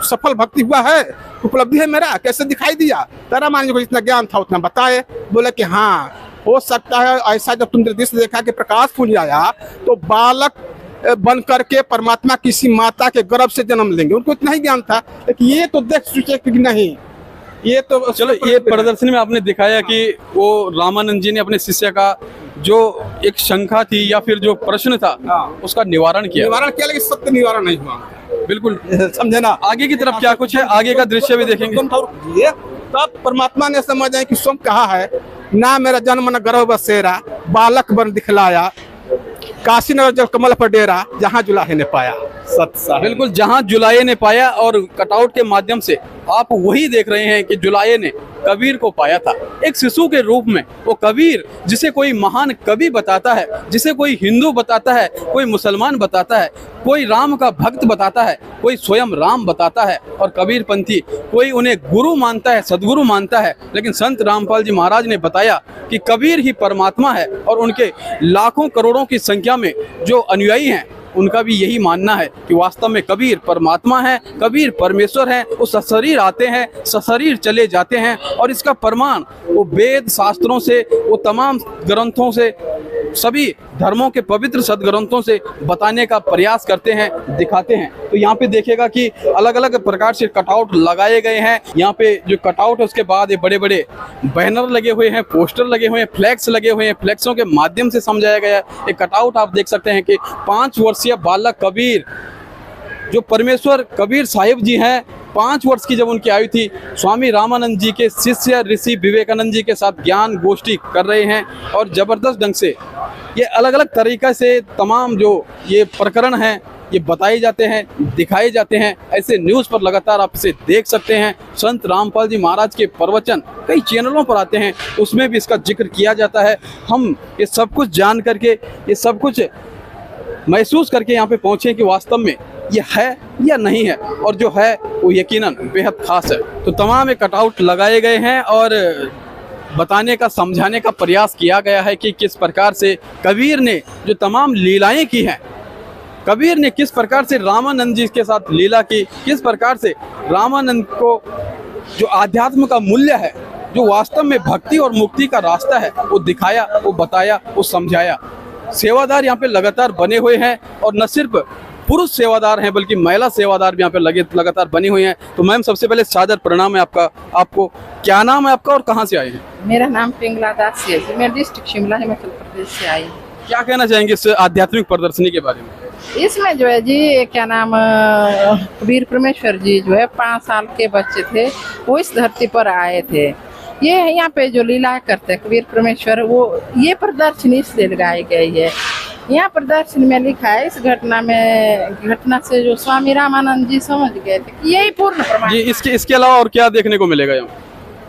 सफल भक्ति हुआ है, उपलब्धि है मेरा, कैसे दिखाई दिया? तो रामानंद जी को जितना ज्ञान था उतना बताए। बोले कि हाँ, हो सकता है ऐसा, जब तुमने दृश्य देखा कि प्रकाश पुंज आया तो बालक बन करके परमात्मा किसी माता के गर्भ से जन्म लेंगे। उनको इतना ही ज्ञान था, लेकिन ये तो देख सोचे कि नहीं, ये तो चलो, ये प्रदर्शनी में आपने दिखाया कि वो रामानंद जी ने अपने शिष्य का जो एक शंका थी या फिर जो प्रश्न था उसका निवारण किया, लेकिन सत्य निवारण नहीं हुआ। बिल्कुल, समझे ना? आगे की तरफ क्या कुछ है, आगे का दृश्य भी देखेंगे। तब परमात्मा ने समझ आए कि स्वयं कहा है, ना मेरा जन्म न गर्भ बसेरा, बालक बन दिखलाया, काशी नगर जल कमल पर डेरा, जहाँ जुलाहे ने पाया। बिल्कुल, जहां जुलाये ने पाया, और कटआउट के माध्यम से आप वही देख रहे हैं कि जुलाये ने कबीर को पाया था एक शिशु के रूप में। वो कबीर जिसे कोई महान कवि बताता है, जिसे कोई हिंदू बताता है, कोई मुसलमान बताता है, कोई राम का भक्त बताता है, कोई स्वयं राम बताता है, और कबीर पंथी कोई उन्हें गुरु मानता है, सदगुरु मानता है। लेकिन संत रामपाल जी महाराज ने बताया कि कबीर ही परमात्मा है, और उनके लाखों करोड़ों की संख्या में जो अनुयायी हैं उनका भी यही मानना है कि वास्तव में कबीर परमात्मा है, कबीर परमेश्वर है। वो सशरीर आते हैं, सशरीर चले जाते हैं, और इसका प्रमाण वो वेद शास्त्रों से, वो तमाम ग्रंथों से, सभी धर्मों के पवित्र सदग्रंथों से बताने का प्रयास करते हैं, दिखाते हैं। तो यहाँ पे देखिएगा कि अलग अलग प्रकार से कटआउट लगाए गए हैं। यहाँ पे जो कटआउट है उसके बाद ये बड़े बड़े बैनर लगे हुए हैं, पोस्टर लगे हुए हैं, फ्लैक्स लगे हुए हैं। फ्लैक्सों के माध्यम से समझाया गया है। एक कटआउट आप देख सकते हैं कि 5 वर्षीय बालक कबीर, जो परमेश्वर कबीर साहिब जी हैं, 5 वर्ष की जब उनकी आयु थी, स्वामी रामानंद जी के शिष्य ऋषि विवेकानंद जी के साथ ज्ञान गोष्ठी कर रहे हैं, और जबरदस्त ढंग से ये अलग अलग तरीक़े से तमाम जो ये प्रकरण हैं ये बताए जाते हैं, दिखाए जाते हैं। ऐसे न्यूज़ पर लगातार आप इसे देख सकते हैं। संत रामपाल जी महाराज के प्रवचन कई चैनलों पर आते हैं, उसमें भी इसका जिक्र किया जाता है। हम ये सब कुछ जान करके, ये सब कुछ महसूस करके यहाँ पे पहुँचे कि वास्तव में ये है या नहीं है, और जो है वो यकीनन बेहद खास है। तो तमाम एक कटआउट लगाए गए हैं और बताने का, समझाने का प्रयास किया गया है कि किस प्रकार से कबीर ने जो तमाम लीलाएं की हैं, कबीर ने किस प्रकार से रामानंद जी के साथ लीला की, किस प्रकार से रामानंद को जो आध्यात्म का मूल्य है, जो वास्तव में भक्ति और मुक्ति का रास्ता है, वो दिखाया, वो बताया, वो समझाया। सेवादार यहाँ पे लगातार बने हुए हैं, और न सिर्फ पुरुष सेवादार हैं बल्कि महिला सेवादार भी यहाँ पे लगातार बनी हुई हैं। तो मैम, सबसे पहले सादर प्रणाम है आपका। आपको क्या नाम है आपका और कहाँ से आए हैं? मेरा नाम पिंगला दास है जी, मैं डिस्ट्रिक्ट शिमला हिमाचल प्रदेश से आई हूँ। क्या कहना चाहेंगे इस आध्यात्मिक प्रदर्शनी के बारे में? इसमें जो है जी, क्या नाम, कबीर परमेश्वर जी जो है 5 साल के बच्चे थे, वो इस धरती पर आए थे। ये यहाँ पे जो लीला करते हैं कबीर परमेश्वर, वो ये प्रदर्शनी इसलिए लगाई गई है। यहाँ प्रदर्शनी में लिखा है, इस घटना से जो स्वामी रामानंद जी समझ गए थे कि यही पूर्ण प्रमाण। जी, इसके अलावा और क्या देखने को मिलेगा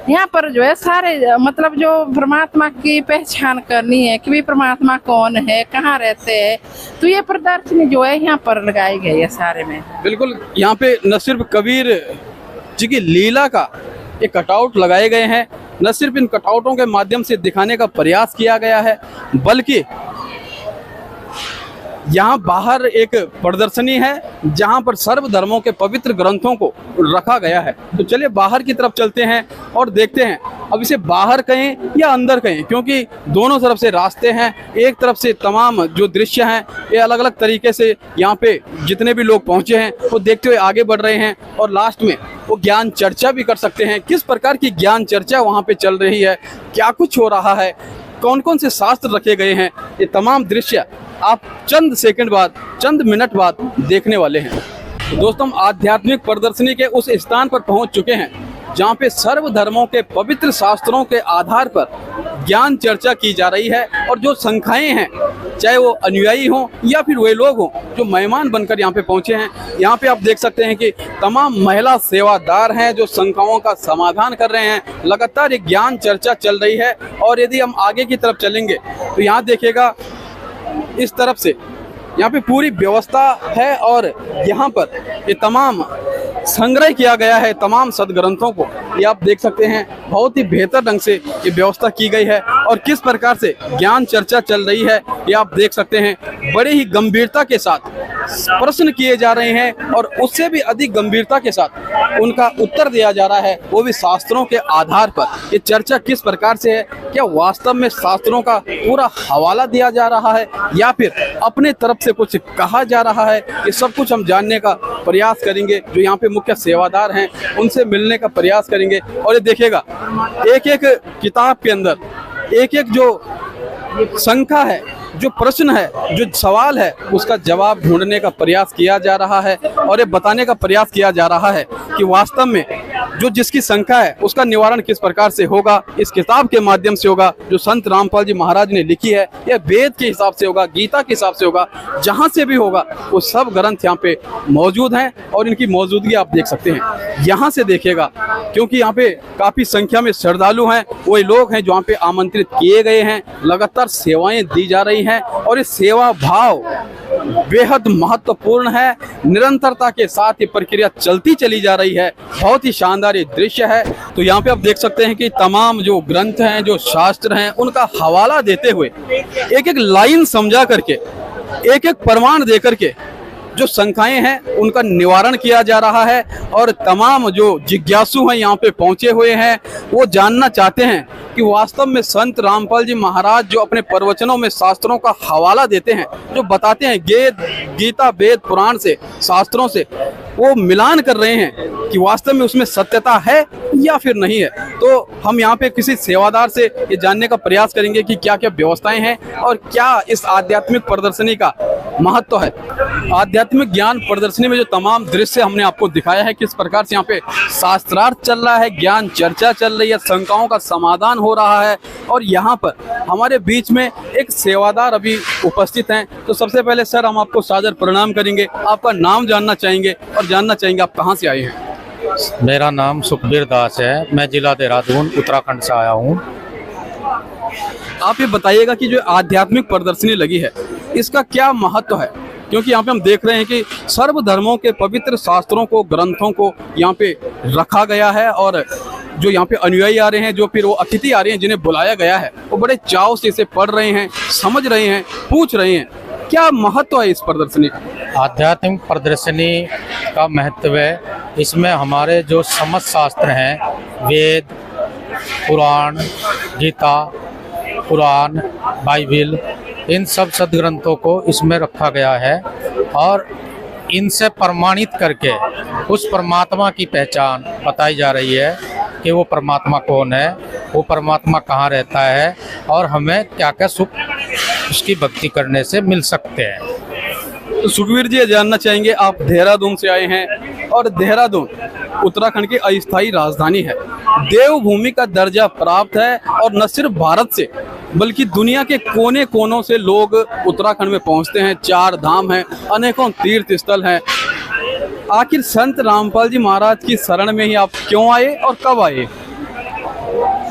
यहाँ पर जो है सारे, मतलब जो परमात्मा की पहचान करनी है कि भी परमात्मा कौन है, कहाँ रहते हैं, तो ये प्रदर्शनी जो है यहाँ पर लगाई गई है सारे में। बिल्कुल, यहाँ पे न सिर्फ कबीर जी की लीला का एक कटआउट लगाए गए हैं, न सिर्फ इन कटआउटों के माध्यम से दिखाने का प्रयास किया गया है, बल्कि यहाँ बाहर एक प्रदर्शनी है जहाँ पर सर्व धर्मों के पवित्र ग्रंथों को रखा गया है। तो चलिए बाहर की तरफ चलते हैं और देखते हैं, अब इसे बाहर कहें या अंदर कहें, क्योंकि दोनों तरफ से रास्ते हैं। एक तरफ से तमाम जो दृश्य हैं ये अलग अलग तरीके से यहाँ पे जितने भी लोग पहुँचे हैं वो देखते हुए आगे बढ़ रहे हैं, और लास्ट में वो ज्ञान चर्चा भी कर सकते हैं। किस प्रकार की ज्ञान चर्चा वहाँ पे चल रही है, क्या कुछ हो रहा है, कौन कौन से शास्त्र रखे गए हैं, ये तमाम दृश्य आप चंद सेकंड बाद, चंद मिनट बाद देखने वाले हैं। तो दोस्तों, हम आध्यात्मिक प्रदर्शनी के उस स्थान पर पहुंच चुके हैं जहाँ पे सर्व धर्मों के पवित्र शास्त्रों के आधार पर ज्ञान चर्चा की जा रही है। और जो संख्याएं हैं, चाहे वो अनुयायी हों या फिर वे लोग हों जो मेहमान बनकर यहाँ पे पहुँचे हैं, यहाँ पे आप देख सकते हैं कि तमाम महिला सेवादार हैं जो शंकाओं का समाधान कर रहे हैं। लगातार एक ज्ञान चर्चा चल रही है। और यदि हम आगे की तरफ चलेंगे तो यहाँ देखिएगा इस तरफ से यहाँ पे पूरी व्यवस्था है और यहाँ पर ये तमाम संग्रह किया गया है तमाम सदग्रंथों को। ये आप देख सकते हैं बहुत ही बेहतर ढंग से ये व्यवस्था की गई है और किस प्रकार से ज्ञान चर्चा चल रही है ये आप देख सकते हैं। बड़े ही गंभीरता के साथ प्रश्न किए जा रहे हैं और उससे भी अधिक गंभीरता के साथ उनका उत्तर दिया जा रहा है, वो भी शास्त्रों के आधार पर। ये चर्चा किस प्रकार से है, क्या वास्तव में शास्त्रों का पूरा हवाला दिया जा रहा है या फिर अपने तरफ से कुछ कहा जा रहा है, ये सब कुछ हम जानने का प्रयास करेंगे। जो यहाँ पे मुख्य सेवादार हैं उनसे मिलने का प्रयास करेंगे। और ये देखिएगा एक एक किताब के अंदर एक एक जो शंका है, जो प्रश्न है, जो सवाल है, उसका जवाब ढूंढने का प्रयास किया जा रहा है और ये बताने का प्रयास किया जा रहा है कि वास्तव में जो जिसकी शंका है उसका निवारण किस प्रकार से होगा। इस किताब के माध्यम से होगा जो संत रामपाल जी महाराज ने लिखी है, यह वेद के हिसाब से होगा, गीता के हिसाब से होगा, जहाँ से भी होगा वो सब ग्रंथ यहाँ पे मौजूद हैं और इनकी मौजूदगी आप देख सकते हैं। यहाँ से देखिएगा क्योंकि यहाँ पे काफ़ी संख्या में श्रद्धालु हैं, वही लोग हैं जो यहाँ पे आमंत्रित किए गए हैं। लगातार सेवाएं दी जा रही हैं और ये सेवा भाव बेहद महत्वपूर्ण है। निरंतरता के साथ ये प्रक्रिया चलती चली जा रही है। बहुत ही शानदार ये दृश्य है। तो यहाँ पे आप देख सकते हैं कि तमाम जो ग्रंथ हैं, जो शास्त्र हैं, उनका हवाला देते हुए एक एक लाइन समझा करके, एक एक प्रमाण दे करके जो शंकाएं हैं उनका निवारण किया जा रहा है। और तमाम जो जिज्ञासु हैं यहाँ पे पहुँचे हुए हैं, वो जानना चाहते हैं कि वास्तव में संत रामपाल जी महाराज जो अपने प्रवचनों में शास्त्रों का हवाला देते हैं, जो बताते हैं गीता वेद पुराण से, शास्त्रों से, वो मिलान कर रहे हैं कि वास्तव में उसमें सत्यता है या फिर नहीं है। तो हम यहाँ पे किसी सेवादार से ये जानने का प्रयास करेंगे कि क्या क्या व्यवस्थाएं हैं और क्या इस आध्यात्मिक प्रदर्शनी का महत्व है। आध्यात्मिक ज्ञान प्रदर्शनी में जो तमाम दृश्य हमने आपको दिखाया है, किस प्रकार से यहाँ पे शास्त्रार्थ चल रहा है, ज्ञान चर्चा चल रही है, शंकाओं का समाधान हो रहा है। और यहाँ पर हमारे बीच में एक सेवादार अभी उपस्थित हैं। तो सबसे पहले सर हम आपको सादर प्रणाम करेंगे, आपका नाम जानना चाहेंगे और जानना चाहेंगे आप कहाँ से आए हैं। मेरा नाम सुखबीर दास है, मैं जिला देहरादून उत्तराखंड से आया हूँ। आप ये बताइएगा कि जो आध्यात्मिक प्रदर्शनी लगी है इसका क्या महत्व है, क्योंकि यहाँ पे हम देख रहे हैं कि सर्व धर्मों के पवित्र शास्त्रों को, ग्रंथों को यहाँ पे रखा गया है और जो यहाँ पे अनुयायी आ रहे हैं, जो फिर वो अतिथि आ रहे हैं जिन्हें बुलाया गया है, वो बड़े चाव से इसे पढ़ रहे हैं, समझ रहे हैं, पूछ रहे हैं। क्या महत्व है इस प्रदर्शनी का? आध्यात्मिक प्रदर्शनी का महत्व है, इसमें हमारे जो समस्त शास्त्र हैं, वेद, पुराण, गीता, पुराण, बाइबिल, इन सब सदग्रंथों को इसमें रखा गया है और इनसे प्रमाणित करके उस परमात्मा की पहचान बताई जा रही है कि वो परमात्मा कौन है, वो परमात्मा कहाँ रहता है और हमें क्या क्या सुख उसकी भक्ति करने से मिल सकते हैं। तो सुखवीर जी जानना चाहेंगे, आप देहरादून से आए हैं और देहरादून उत्तराखंड की अस्थायी राजधानी है, देवभूमि का दर्जा प्राप्त है और न सिर्फ भारत से बल्कि दुनिया के कोने कोनों से लोग उत्तराखंड में पहुंचते हैं। 4 धाम हैं, अनेकों तीर्थ स्थल हैं। आखिर संत रामपाल जी महाराज की शरण में ही आप क्यों आए और कब आए?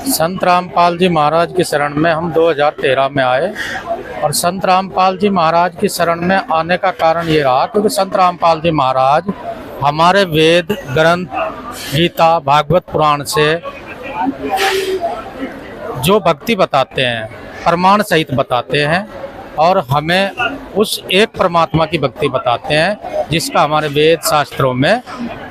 संत रामपाल जी महाराज की शरण में हम 2013 में आए और संत रामपाल जी महाराज की शरण में आने का कारण ये रहा क्योंकि संत रामपाल जी महाराज हमारे वेद ग्रंथ, गीता, भागवत पुराण से जो भक्ति बताते हैं, प्रमाण सहित बताते हैं और हमें उस एक परमात्मा की भक्ति बताते हैं जिसका हमारे वेद शास्त्रों में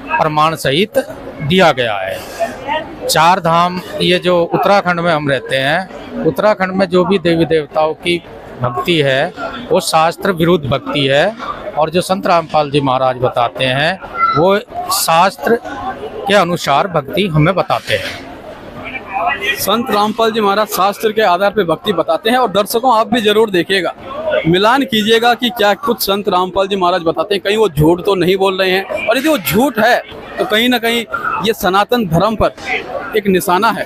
प्रमाण सहित दिया गया है। 4 धाम, ये जो उत्तराखंड में हम रहते हैं, उत्तराखंड में जो भी देवी देवताओं की भक्ति है वो शास्त्र विरुद्ध भक्ति है और जो संत रामपाल जी महाराज बताते हैं वो शास्त्र के अनुसार भक्ति हमें बताते हैं। संत रामपाल जी महाराज शास्त्र के आधार पर भक्ति बताते हैं और दर्शकों आप भी जरूर देखिएगा, मिलान कीजिएगा कि क्या कुछ संत रामपाल जी महाराज बताते हैं, कहीं वो झूठ तो नहीं बोल रहे हैं, और यदि वो झूठ है तो कहीं ना कहीं ये सनातन धर्म पर एक निशाना है।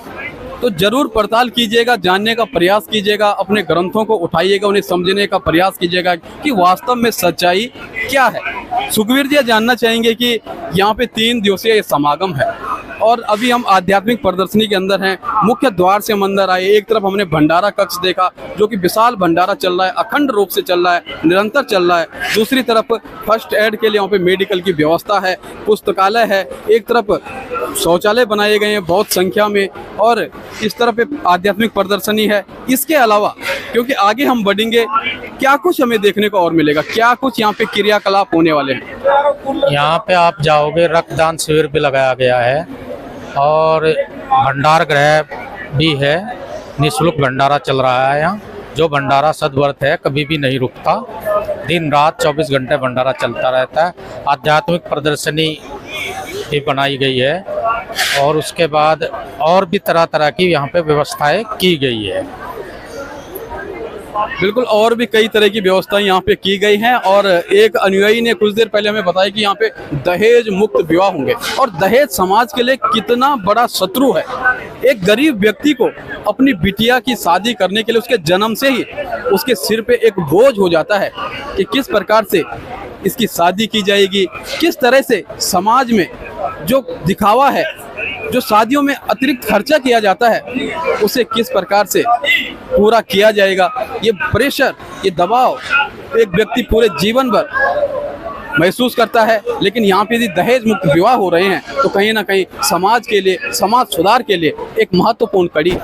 तो जरूर पड़ताल कीजिएगा, जानने का प्रयास कीजिएगा, अपने ग्रंथों को उठाइएगा, उन्हें समझने का प्रयास कीजिएगा कि वास्तव में सच्चाई क्या है। सुखवीर जी जानना चाहेंगे कि यहाँ पे 3 दिवसीय समागम है और अभी हम आध्यात्मिक प्रदर्शनी के अंदर हैं। मुख्य द्वार से हम अंदर आए, एक तरफ हमने भंडारा कक्ष देखा जो कि विशाल भंडारा चल रहा है, अखंड रूप से चल रहा है, निरंतर चल रहा है। दूसरी तरफ फर्स्ट एड के लिए यहाँ पे मेडिकल की व्यवस्था है, पुस्तकालय है, एक तरफ शौचालय बनाए गए हैं बहुत संख्या में, और इस तरफ आध्यात्मिक प्रदर्शनी है। इसके अलावा क्योंकि आगे हम बढ़ेंगे, क्या कुछ हमें देखने को और मिलेगा, क्या कुछ यहाँ पे क्रियाकलाप होने वाले हैं। यहाँ पे आप जाओगे, रक्तदान शिविर भी लगाया गया है और भंडार गृह भी है, निःशुल्क भंडारा चल रहा है यहाँ, जो भंडारा सदव्रत है, कभी भी नहीं रुकता, दिन रात 24 घंटे भंडारा चलता रहता है। आध्यात्मिक प्रदर्शनी भी बनाई गई है और उसके बाद और भी तरह तरह की यहाँ पे व्यवस्थाएं की गई है। बिल्कुल, और भी कई तरह की व्यवस्थाएं यहाँ पे की गई हैं। और एक अनुयायी ने कुछ देर पहले हमें बताया कि यहाँ पे दहेज मुक्त विवाह होंगे, और दहेज समाज के लिए कितना बड़ा शत्रु है। एक गरीब व्यक्ति को अपनी बिटिया की शादी करने के लिए उसके जन्म से ही उसके सिर पे एक बोझ हो जाता है कि किस प्रकार से इसकी शादी की जाएगी, किस तरह से समाज में जो दिखावा है, जो शादियों में अतिरिक्त खर्चा किया जाता है, उसे किस प्रकार से पूरा किया जाएगा। ये प्रेशर, ये दबाव एक व्यक्ति पूरे जीवन भर महसूस करता है। लेकिन यहाँ पे यदि दहेज मुक्त विवाह हो रहे हैं तो कहीं ना कहीं समाज के लिए, समाज सुधार के लिए एक महत्वपूर्ण कड़ी।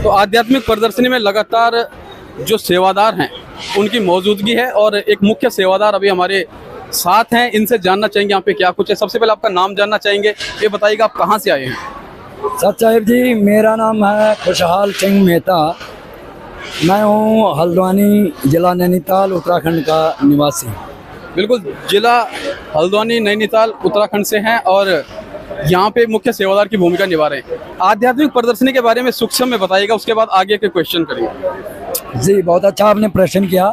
तो आध्यात्मिक प्रदर्शनी में लगातार जो सेवादार हैं उनकी मौजूदगी है और एक मुख्य सेवादार अभी हमारे साथ हैं, इनसे जानना चाहेंगे यहाँ पे क्या कुछ है। सबसे पहले आपका नाम जानना चाहेंगे, ये बताइएगा आप कहाँ से आए हैं। सत साहिब जी, मेरा नाम है खुशहाल सिंह मेहता, मैं हूँ हल्द्वानी, जिला नैनीताल, उत्तराखंड का निवासी। बिल्कुल, जिला हल्द्वानी नैनीताल उत्तराखंड से हैं और यहाँ पे मुख्य सेवादार की भूमिका निभा रहे हैं। आध्यात्मिक प्रदर्शनी के बारे में सूक्ष्म में बताइएगा, उसके बाद आगे के क्वेश्चन करेंगे। जी, बहुत अच्छा आपने प्रश्न किया।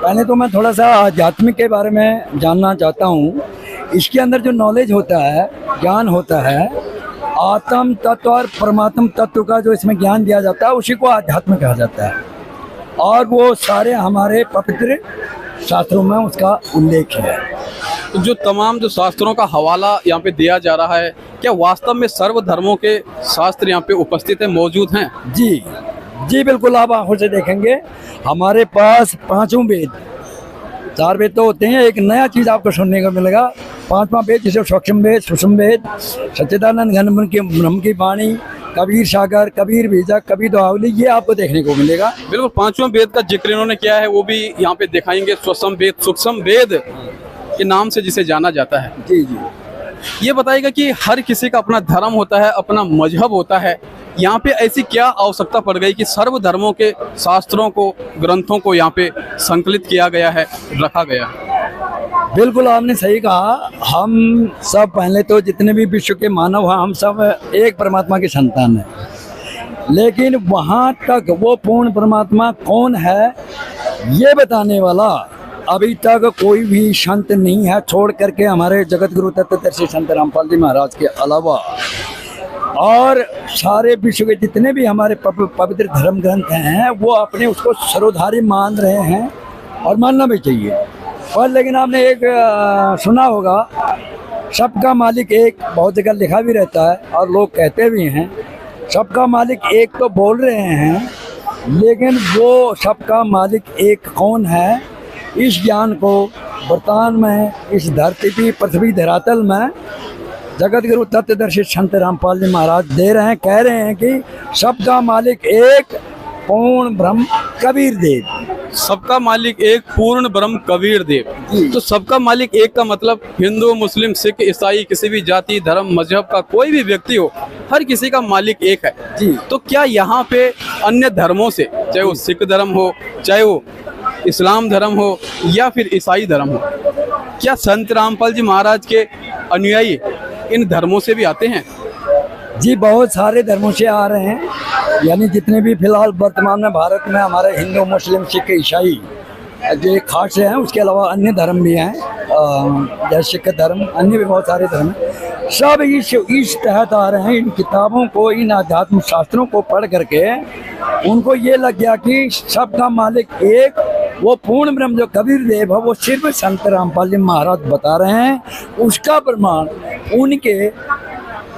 पहले तो मैं थोड़ा सा आध्यात्मिक के बारे में जानना चाहता हूँ। इसके अंदर जो नॉलेज होता है, ज्ञान होता है, आत्म तत्व और परमात्म तत्व का जो इसमें ज्ञान दिया जाता है, उसी को आध्यात्म कहा जाता है। और वो सारे हमारे पवित्र शास्त्रों में उसका उल्लेख है। तो जो तमाम जो शास्त्रों का हवाला यहाँ पे दिया जा रहा है, क्या वास्तव में सर्व धर्मों के शास्त्र यहाँ पे उपस्थित है, मौजूद हैं? जी जी बिल्कुल, आप आंखों से देखेंगे हमारे पास 5 वेद, 4 वेद तो होते हैं, एक नया चीज़ आपको सुनने को मिलेगा। 5वां वेद जिसे सूक्ष्म वेद, सूक्ष्म वेद, सच्चिदानंद घन ब्रह्म की वाणी, कबीर सागर, कबीर बीजक, कबीर दोहावली, ये आपको देखने को मिलेगा। बिल्कुल, 5वां वेद का जिक्र इन्होंने किया है, वो भी यहाँ पे दिखाएंगे। सूक्ष्म वेद के नाम से जिसे जाना जाता है। जी जी, ये बताइएगा कि हर किसी का अपना धर्म होता है, अपना मजहब होता है, यहाँ पे ऐसी क्या आवश्यकता पड़ गई कि सर्व धर्मों के शास्त्रों को, ग्रंथों को यहाँ पे संकलित किया गया है, रखा गया है? बिल्कुल आपने सही कहा। हम सब पहले तो जितने भी विश्व के मानव हैं, हम सब एक परमात्मा की संतान हैं, लेकिन वहाँ तक वो पूर्ण परमात्मा कौन है ये बताने वाला अभी तक कोई भी संत नहीं है, छोड़ करके हमारे जगत गुरु तत्वदर्शी संत रामपाल जी महाराज के अलावा। और सारे विश्व के जितने भी हमारे पवित्र धर्म ग्रंथ हैं, वो अपने उसको सर्वधारी मान रहे हैं और मानना भी चाहिए। और लेकिन आपने एक सुना होगा, सबका मालिक एक, बहुत जगह लिखा भी रहता है और लोग कहते भी हैं, सबका मालिक एक तो बोल रहे हैं, लेकिन वो सबका मालिक एक कौन है, इस ज्ञान को वर्तमान में इस धरती की पृथ्वी धरातल में जगत गुरु तत्वदर्शी संत रामपाल जी महाराज दे रहे हैं। कह रहे हैं कि सबका मालिक एक, पूर्ण ब्रह्म कबीर देव। सबका मालिक एक, पूर्ण ब्रह्म कबीर देव। तो सबका मालिक एक का मतलब हिंदू, मुस्लिम, सिख, ईसाई, किसी भी जाति, धर्म, मजहब का कोई भी व्यक्ति हो, हर किसी का मालिक एक है। जी, तो क्या यहाँ पे अन्य धर्मों से, चाहे वो सिख धर्म हो, चाहे वो इस्लाम धर्म हो या फिर ईसाई धर्म हो, क्या संत रामपाल जी महाराज के अनुयायी इन धर्मों से भी आते हैं? जी बहुत सारे धर्मों से आ रहे हैं, यानी जितने भी फिलहाल वर्तमान में भारत में हमारे हिंदू, मुस्लिम, सिख, ईसाई जो खास हैं, उसके अलावा अन्य धर्म भी हैं, जैसे सिख धर्म, अन्य भी बहुत सारे धर्म हैं। सब इस तहत आ रहे हैं। इन किताबों को, इन आध्यात्म शास्त्रों को पढ़ करके उनको ये लग गया कि सबका मालिक एक, वो पूर्ण ब्रह्म जो कबीर देव है, वो सिर्फ संत रामपाल जी महाराज बता रहे हैं। उसका प्रमाण उनके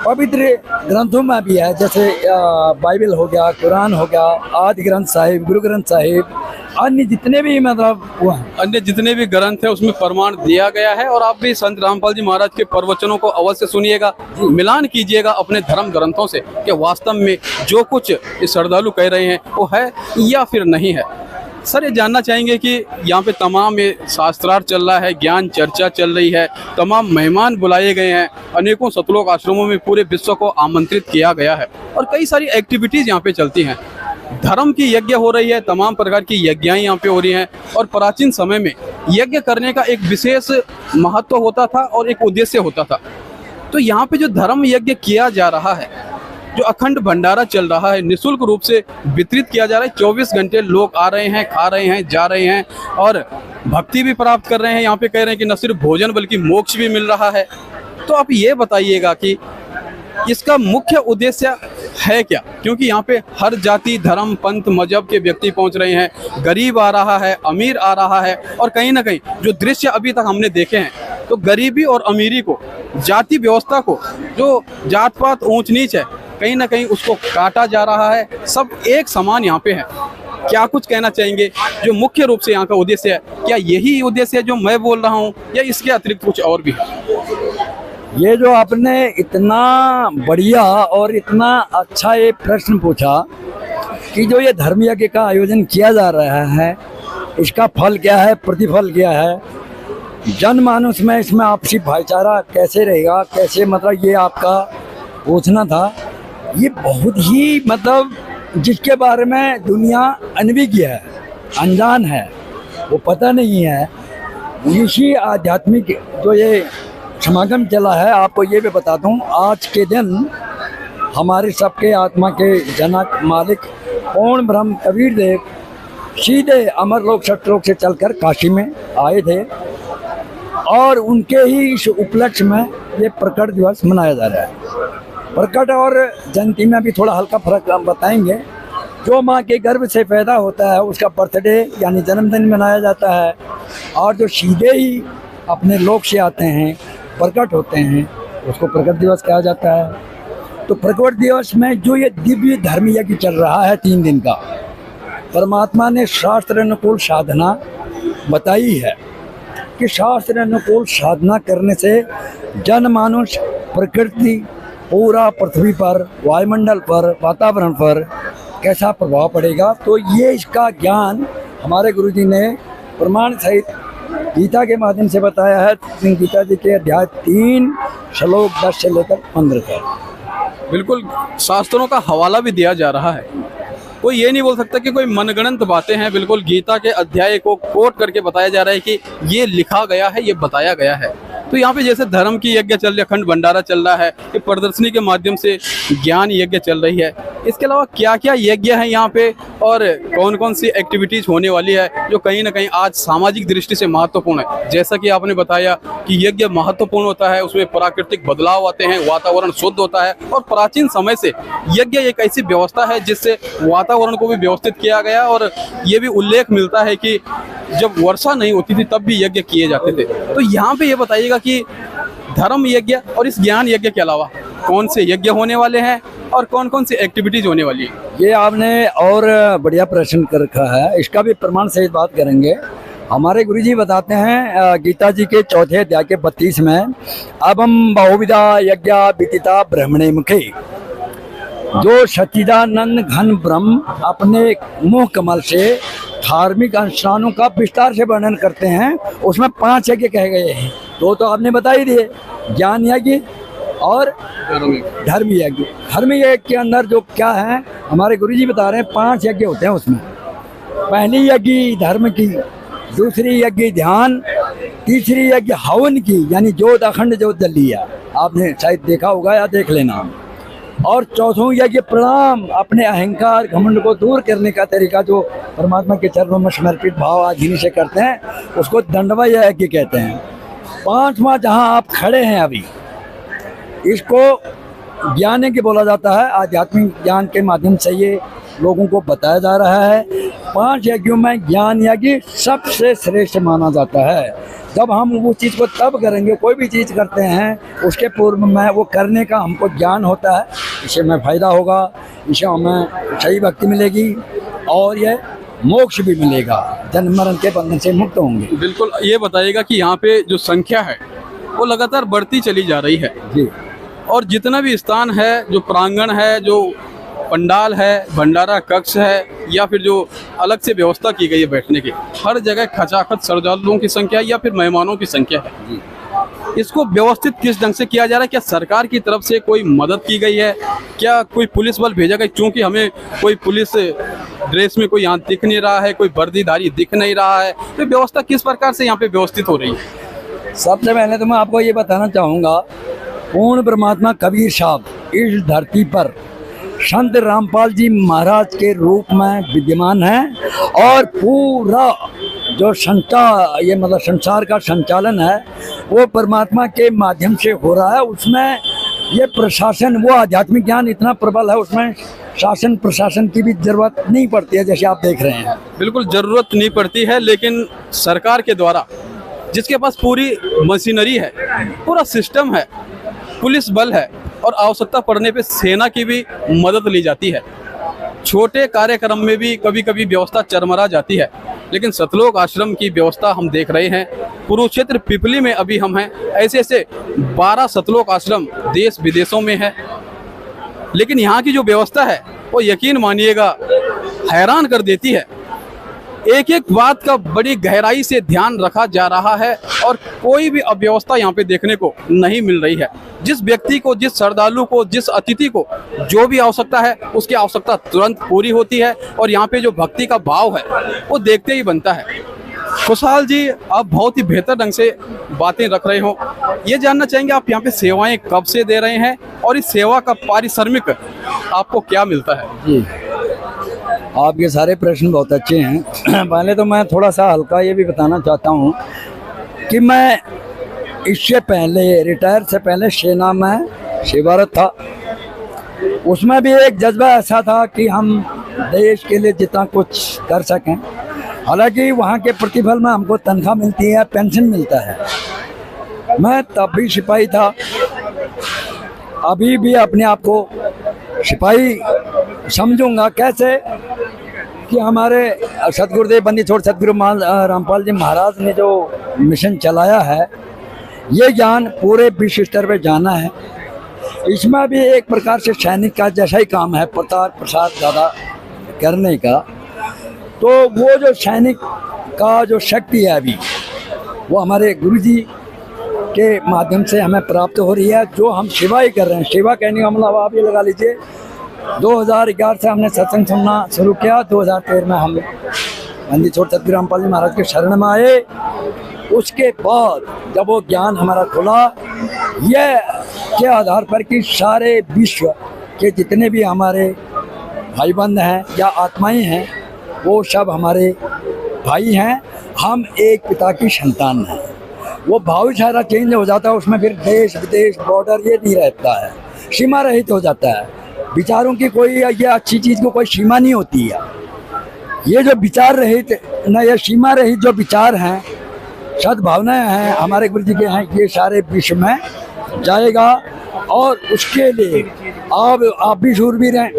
पवित्र ग्रंथों में भी है, जैसे बाइबल हो गया, कुरान हो गया, आदि ग्रंथ साहिब, गुरु ग्रंथ साहिब, अन्य जितने भी मतलब अन्य जितने भी ग्रंथ है उसमें प्रमाण दिया गया है। और आप भी संत रामपाल जी महाराज के प्रवचनों को अवश्य सुनिएगा, मिलान कीजिएगा अपने धर्म ग्रंथों से कि वास्तव में जो कुछ ये श्रद्धालु कह रहे हैं वो है या फिर नहीं है। सर, ये जानना चाहेंगे कि यहाँ पे तमाम ये शास्त्रार्थ चल रहा है, ज्ञान चर्चा चल रही है, तमाम मेहमान बुलाए गए हैं, अनेकों सतलोक आश्रमों में पूरे विश्व को आमंत्रित किया गया है और कई सारी एक्टिविटीज़ यहाँ पे चलती हैं। धर्म की यज्ञ हो रही है, तमाम प्रकार की यज्ञाएं यहाँ पे हो रही हैं और प्राचीन समय में यज्ञ करने का एक विशेष महत्व होता था और एक उद्देश्य होता था। तो यहाँ पे जो धर्म यज्ञ किया जा रहा है, जो अखंड भंडारा चल रहा है, निःशुल्क रूप से वितरित किया जा रहा है। 24 घंटे लोग आ रहे हैं, खा रहे हैं, जा रहे हैं और भक्ति भी प्राप्त कर रहे हैं। यहाँ पे कह रहे हैं कि न सिर्फ भोजन बल्कि मोक्ष भी मिल रहा है। तो आप ये बताइएगा कि इसका मुख्य उद्देश्य है क्या? क्योंकि यहाँ पे हर जाति, धर्म, पंथ, मजहब के व्यक्ति पहुँच रहे हैं, गरीब आ रहा है, अमीर आ रहा है और कहीं ना कहीं जो दृश्य अभी तक हमने देखे हैं, तो गरीबी और अमीरी को, जाति व्यवस्था को, जो जात पात ऊंच नीच है, कहीं ना कहीं उसको काटा जा रहा है। सब एक समान यहाँ पे है। क्या कुछ कहना चाहेंगे जो मुख्य रूप से यहाँ का उद्देश्य है? क्या यही उद्देश्य है जो मैं बोल रहा हूँ या इसके अतिरिक्त कुछ और भी है? ये जो आपने इतना बढ़िया और इतना अच्छा ये प्रश्न पूछा कि जो ये धर्म यज्ञ का आयोजन किया जा रहा है, इसका फल क्या है, प्रतिफल क्या है, जनमानस में इसमें आपसी भाईचारा कैसे रहेगा, कैसे, मतलब ये आपका पूछना था। ये बहुत ही मतलब जिसके बारे में दुनिया अनभिज्ञ है, अनजान है, वो पता नहीं है। इसी आध्यात्मिक जो ये समागम चला है, आपको ये भी बता दूं, आज के दिन हमारे सबके आत्मा के जनक, मालिक, पूर्ण ब्रह्म कबीर देव सीधे अमरलोक सतलोक से चलकर काशी में आए थे और उनके ही इस उपलक्ष्य में ये प्रकट दिवस मनाया जा रहा है। प्रकट और जयंती में भी थोड़ा हल्का फर्क हम बताएंगे। जो माँ के गर्भ से पैदा होता है उसका बर्थडे यानी जन्मदिन मनाया जाता है, और जो सीधे ही अपने लोक से आते हैं, प्रकट होते हैं, उसको प्रकट दिवस कहा जाता है। तो प्रकट दिवस में जो ये दिव्य धर्म यज्ञ चल रहा है 3 दिन का, परमात्मा ने शास्त्र अनुकूल साधना बताई है कि शास्त्र अनुकूल साधना करने से जनमानुष, प्रकृति, पूरा पृथ्वी पर, वायुमंडल पर, वातावरण पर कैसा प्रभाव पड़ेगा। तो ये इसका ज्ञान हमारे गुरुजी ने प्रमाण सहित गीता के माध्यम से बताया है। गीता जी के अध्याय 3 श्लोक 10 से लेकर 15 तक बिल्कुल शास्त्रों का हवाला भी दिया जा रहा है। कोई ये नहीं बोल सकता कि कोई मनगढ़ंत बातें हैं। बिल्कुल गीता के अध्याय को कोट करके बताया जा रहा है कि ये लिखा गया है, ये बताया गया है। तो यहाँ पे जैसे धर्म की यज्ञ चल रही है, अखंड भंडारा चल रहा है, ये प्रदर्शनी के माध्यम से ज्ञान यज्ञ चल रही है। इसके अलावा क्या क्या यज्ञ है यहाँ पे और कौन कौन सी एक्टिविटीज होने वाली है जो कहीं ना कहीं आज सामाजिक दृष्टि से महत्वपूर्ण है? जैसा कि आपने बताया कि यज्ञ महत्वपूर्ण होता है, उसमें प्राकृतिक बदलाव आते हैं, वातावरण शुद्ध होता है और प्राचीन समय से यज्ञ एक ऐसी व्यवस्था है जिससे वातावरण को भी व्यवस्थित किया गया। और ये भी उल्लेख मिलता है कि जब वर्षा नहीं होती थी तब भी यज्ञ किए जाते थे। तो यहाँ पे ये बताइएगा कि धर्म यज्ञ और इस ज्ञान यज्ञ के अलावा कौन से यज्ञ होने वाले हैं और कौन कौन सी एक्टिविटीज होने वाली है? ये आपने और बढ़िया प्रश्न कर रखा है, इसका भी प्रमाण सहित बात करेंगे। हमारे गुरुजी बताते हैं गीता जी के 4थे अध्याय के 32 में, अब हम बहुविधा यज्ञ विदिता ब्रह्मणे मुखे, जो सच्चिदानंद घन ब्रह्म अपने मुख कमल से धार्मिक अनुष्ठानों का विस्तार से वर्णन करते हैं। उसमें 5 यज्ञ कहे गए हैं। तो आपने बता ही दिए, ज्ञान यज्ञ और धर्म यज्ञ। धर्म यज्ञ के अंदर जो क्या है हमारे गुरुजी बता रहे हैं, 5 यज्ञ होते हैं उसमें। पहली यज्ञ धर्म की, दूसरी यज्ञ ध्यान, तीसरी यज्ञ हवन की, यानी ज्योत, अखंड ज्योत जल लिया, आपने शायद देखा होगा या देख लेना। और चौथों यज्ञ प्रणाम, अपने अहंकार घमंड को दूर करने का तरीका जो परमात्मा के चरणों में समर्पित भाव आधीन से करते हैं उसको दंडवा यज्ञ कहते हैं। पांचवा जहां आप खड़े हैं अभी, इसको ज्ञान यज्ञ बोला जाता है। आध्यात्मिक ज्ञान के माध्यम से ये लोगों को बताया जा रहा है। 5 यज्ञों में ज्ञान यज्ञ सबसे श्रेष्ठ माना जाता है। जब हम वो चीज़ को तब करेंगे, कोई भी चीज़ करते हैं उसके पूर्व में वो करने का हमको ज्ञान होता है, इससे हमें फ़ायदा होगा, इससे हमें सही भक्ति मिलेगी और ये मोक्ष भी मिलेगा, जन्म मरण के बंधन से मुक्त होंगे। बिल्कुल। ये बताइएगा कि यहाँ पे जो संख्या है वो लगातार बढ़ती चली जा रही है जी, और जितना भी स्थान है, जो प्रांगण है, जो पंडाल है, भंडारा कक्ष है या फिर जो अलग से व्यवस्था की गई है बैठने की, हर जगह खचाखच श्रद्धालुओं की संख्या या फिर मेहमानों की संख्या है। इसको व्यवस्थित किस ढंग से किया जा रहा है? क्या सरकार की तरफ से कोई मदद की गई है? क्या कोई पुलिस बल भेजा गया? क्योंकि हमें कोई पुलिस ड्रेस में कोई यहाँ दिख नहीं रहा है, कोई वर्दीधारी दिख नहीं रहा है, तो व्यवस्था किस प्रकार से यहाँ पे व्यवस्थित हो रही है? सबसे पहले तो मैं आपको ये बताना चाहूँगा, पूर्ण परमात्मा कबीर साहब इस धरती पर संत रामपाल जी महाराज के रूप में विद्यमान हैं और पूरा जो ये मतलब संसार का संचालन है वो परमात्मा के माध्यम से हो रहा है। उसमें ये प्रशासन, वो आध्यात्मिक ज्ञान इतना प्रबल है, उसमें शासन प्रशासन की भी जरूरत नहीं पड़ती है, जैसे आप देख रहे हैं। बिल्कुल जरूरत नहीं पड़ती है, लेकिन सरकार के द्वारा जिसके पास पूरी मशीनरी है, पूरा सिस्टम है, पुलिस बल है और आवश्यकता पड़ने पे सेना की भी मदद ली जाती है। छोटे कार्यक्रम में भी कभी कभी व्यवस्था चरमरा जाती है, लेकिन सतलोक आश्रम की व्यवस्था हम देख रहे हैं। कुरुक्षेत्र पिपली में अभी हम हैं, ऐसे ऐसे 12 सतलोक आश्रम देश विदेशों में है, लेकिन यहाँ की जो व्यवस्था है वो यकीन मानिएगा हैरान कर देती है। एक एक बात का बड़ी गहराई से ध्यान रखा जा रहा है और कोई भी अव्यवस्था यहाँ पे देखने को नहीं मिल रही है। जिस व्यक्ति को, जिस श्रद्धालु को, जिस अतिथि को जो भी आवश्यकता है उसकी आवश्यकता तुरंत पूरी होती है और यहाँ पे जो भक्ति का भाव है वो देखते ही बनता है। खुशहाल जी, आप बहुत ही बेहतर ढंग से बातें रख रहे हो, ये जानना चाहेंगे आप यहाँ पे सेवाएं कब से दे रहे हैं और इस सेवा का पारिश्रमिक आपको क्या मिलता है? जी, आपके सारे प्रश्न बहुत अच्छे हैं। पहले तो मैं थोड़ा सा हल्का ये भी बताना चाहता हूँ कि मैं इससे पहले, रिटायर से पहले सेना में सेवारत था। उसमें भी एक जज्बा ऐसा था कि हम देश के लिए जितना कुछ कर सकें। हालांकि वहाँ के प्रतिफल में हमको तनख्वाह मिलती है, पेंशन मिलता है। मैं तब भी सिपाही था, अभी भी अपने आप को सिपाही समझूंगा। कैसे कि हमारे सतगुरुदेव बंदी छोड़ सतगुरु रामपाल जी महाराज ने जो मिशन चलाया है, ये ज्ञान पूरे विश्व स्तर पर जाना है। इसमें भी एक प्रकार से सैनिक का जैसा ही काम है, प्रचार प्रसार ज़्यादा करने का। तो वो जो सैनिक का जो शक्ति है अभी, वो हमारे गुरुजी के माध्यम से हमें प्राप्त हो रही है। जो हम सेवा ही कर रहे हैं, सेवा कहने का मतलब आप ये लगा लीजिए 2011 से हमने सत्संग सुनना शुरू किया। 2013 में हम बंदी छोड़ सतगुरु रामपाल जी महाराज के शरण में आए। उसके बाद जब वो ज्ञान हमारा खुला, ये के आधार पर कि सारे विश्व के जितने भी हमारे भाई बंद हैं या आत्माएं हैं, वो सब हमारे भाई हैं। हम एक पिता की संतान हैं। वो भाव सारा चेंज हो जाता है, उसमें फिर देश विदेश बॉर्डर ये नहीं रहता है, सीमा रहित हो जाता है। विचारों की कोई, ये अच्छी चीज़ को कोई सीमा नहीं होती है। ये जो विचार रहित न, ये सीमा रहित जो विचार हैं, सद्भावनाएं हैं, हमारे गुरु जी के हैं, ये सारे विश्व में जाएगा। और उसके लिए आप भी शूरवीर हैं।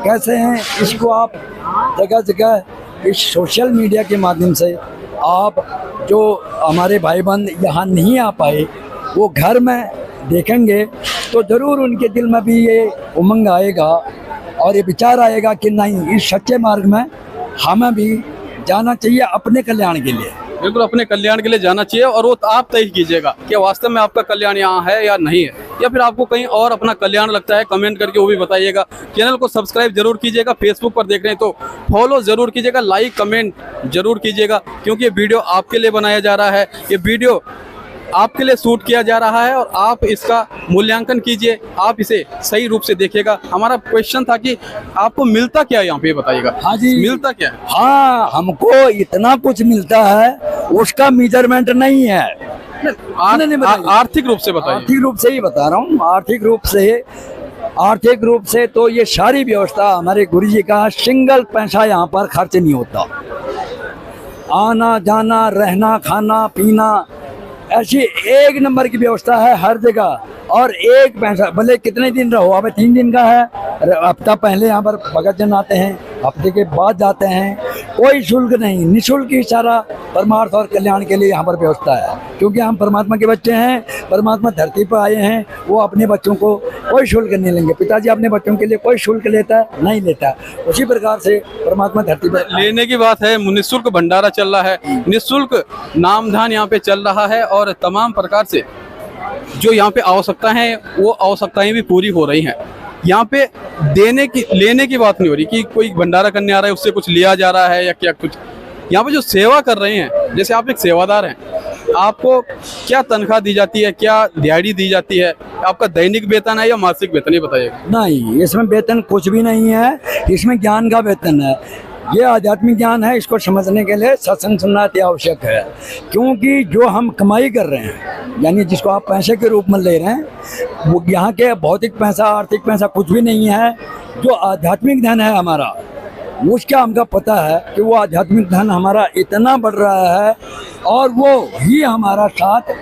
कैसे हैं, इसको आप जगह जगह इस सोशल मीडिया के माध्यम से आप जो हमारे भाई बंद यहाँ नहीं आ पाए, वो घर में देखेंगे तो ज़रूर उनके दिल में भी ये उमंग आएगा और ये विचार आएगा कि नहीं, इस सच्चे मार्ग में हमें भी जाना चाहिए अपने कल्याण के लिए। बिल्कुल, अपने कल्याण के लिए जाना चाहिए और वो आप तय कीजिएगा कि वास्तव में आपका कल्याण यहाँ है या नहीं है, या फिर आपको कहीं और अपना कल्याण लगता है। कमेंट करके वो भी बताइएगा। चैनल को सब्सक्राइब जरूर कीजिएगा, फेसबुक पर देख रहे हैं तो फॉलो जरूर कीजिएगा, लाइक कमेंट जरूर कीजिएगा, क्योंकि ये वीडियो आपके लिए बनाया जा रहा है। ये वीडियो आपके लिए सूट किया जा रहा है और आप इसका मूल्यांकन कीजिए, आप इसे सही रूप से देखिएगा। हमारा क्वेश्चन था कि आपको मिलता क्या है यहाँ पे, बताइएगा। हाँ जी, मिलता क्या है? हाँ, हमको इतना कुछ मिलता है, उसका मेजरमेंट नहीं है। आर्थिक रूप से बताइए। आर्थिक रूप से ही बता रहा हूँ, आर्थिक रूप से तो ये सारी व्यवस्था हमारे गुरु जी का, सिंगल पैसा यहाँ पर खर्च नहीं होता। आना जाना रहना खाना पीना ऐसी एक नंबर की व्यवस्था है हर जगह, और एक पैसा भले कितने दिन रहो, अब 3 दिन का है, हफ्ता पहले यहाँ पर भगत जन आते हैं, हफ्ते के बाद जाते हैं, कोई शुल्क नहीं, निःशुल्क ही सारा परमार्थ और कल्याण के लिए यहाँ पर व्यवस्था है। क्योंकि हम परमात्मा के बच्चे हैं, परमात्मा धरती पर आए हैं, वो अपने बच्चों को कोई शुल्क नहीं लेंगे। पिताजी अपने बच्चों के लिए कोई शुल्क लेता है नहीं लेता, उसी प्रकार से परमात्मा धरती पर लेने की बात है। निःशुल्क भंडारा चल रहा है, निःशुल्क नामधान यहाँ पे चल रहा है, और तमाम प्रकार से जो यहाँ पे आवश्यकता है वो आवश्यकताएं भी पूरी हो रही हैं। यहाँ पे लेने की बात नहीं हो रही कि कोई भंडारा करने आ रहा है उससे कुछ लिया जा रहा है या क्या कुछ। यहाँ पे जो सेवा कर रहे हैं, जैसे आप एक सेवादार हैं, आपको क्या तनख्वाह दी जाती है, क्या दिहाड़ी दी जाती है, आपका दैनिक वेतन है या मासिक वेतन, ये बताइएगा। नहीं, इसमें वेतन कुछ भी नहीं है, इसमें ज्ञान का वेतन है। ये आध्यात्मिक ज्ञान है, इसको समझने के लिए सत्संग सुनना अति आवश्यक है। क्योंकि जो हम कमाई कर रहे हैं, यानी जिसको आप पैसे के रूप में ले रहे हैं, वो यहाँ के भौतिक पैसा आर्थिक पैसा कुछ भी नहीं है। जो आध्यात्मिक धन है हमारा, उसका हमका पता है कि वो आध्यात्मिक धन हमारा इतना बढ़ रहा है, और वो ही हमारा साथ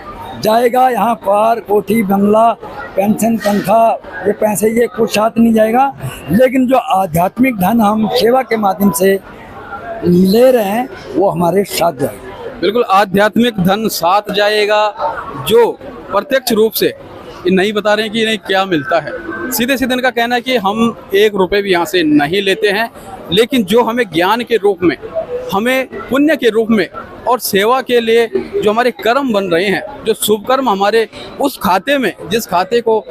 जाएगा। यहाँ पर कोठी बंगला पेंशन तनख्वाह ये पैसे ये कुछ साथ नहीं जाएगा, लेकिन जो आध्यात्मिक धन हम सेवा के माध्यम से ले रहे हैं वो हमारे साथ जाएगा। बिल्कुल, आध्यात्मिक धन साथ जाएगा, जो प्रत्यक्ष रूप से ये नहीं बता रहे हैं कि नहीं क्या मिलता है। सीधे सीधे इनका कहना है कि हम 1 रुपए भी यहाँ से नहीं लेते हैं, लेकिन जो हमें ज्ञान के रूप में, हमें पुण्य के रूप में और सेवा के लिए जो हमारे कर्म बन रहे हैं, जो शुभ कर्म हमारे उस खाते में, जिस खाते को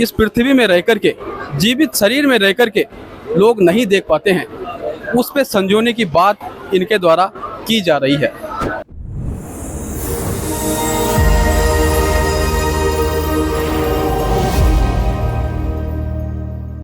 इस पृथ्वी में रह करके, जीवित शरीर में रह करके लोग नहीं देख पाते हैं, उस पे संजोने की बात इनके द्वारा की जा रही है।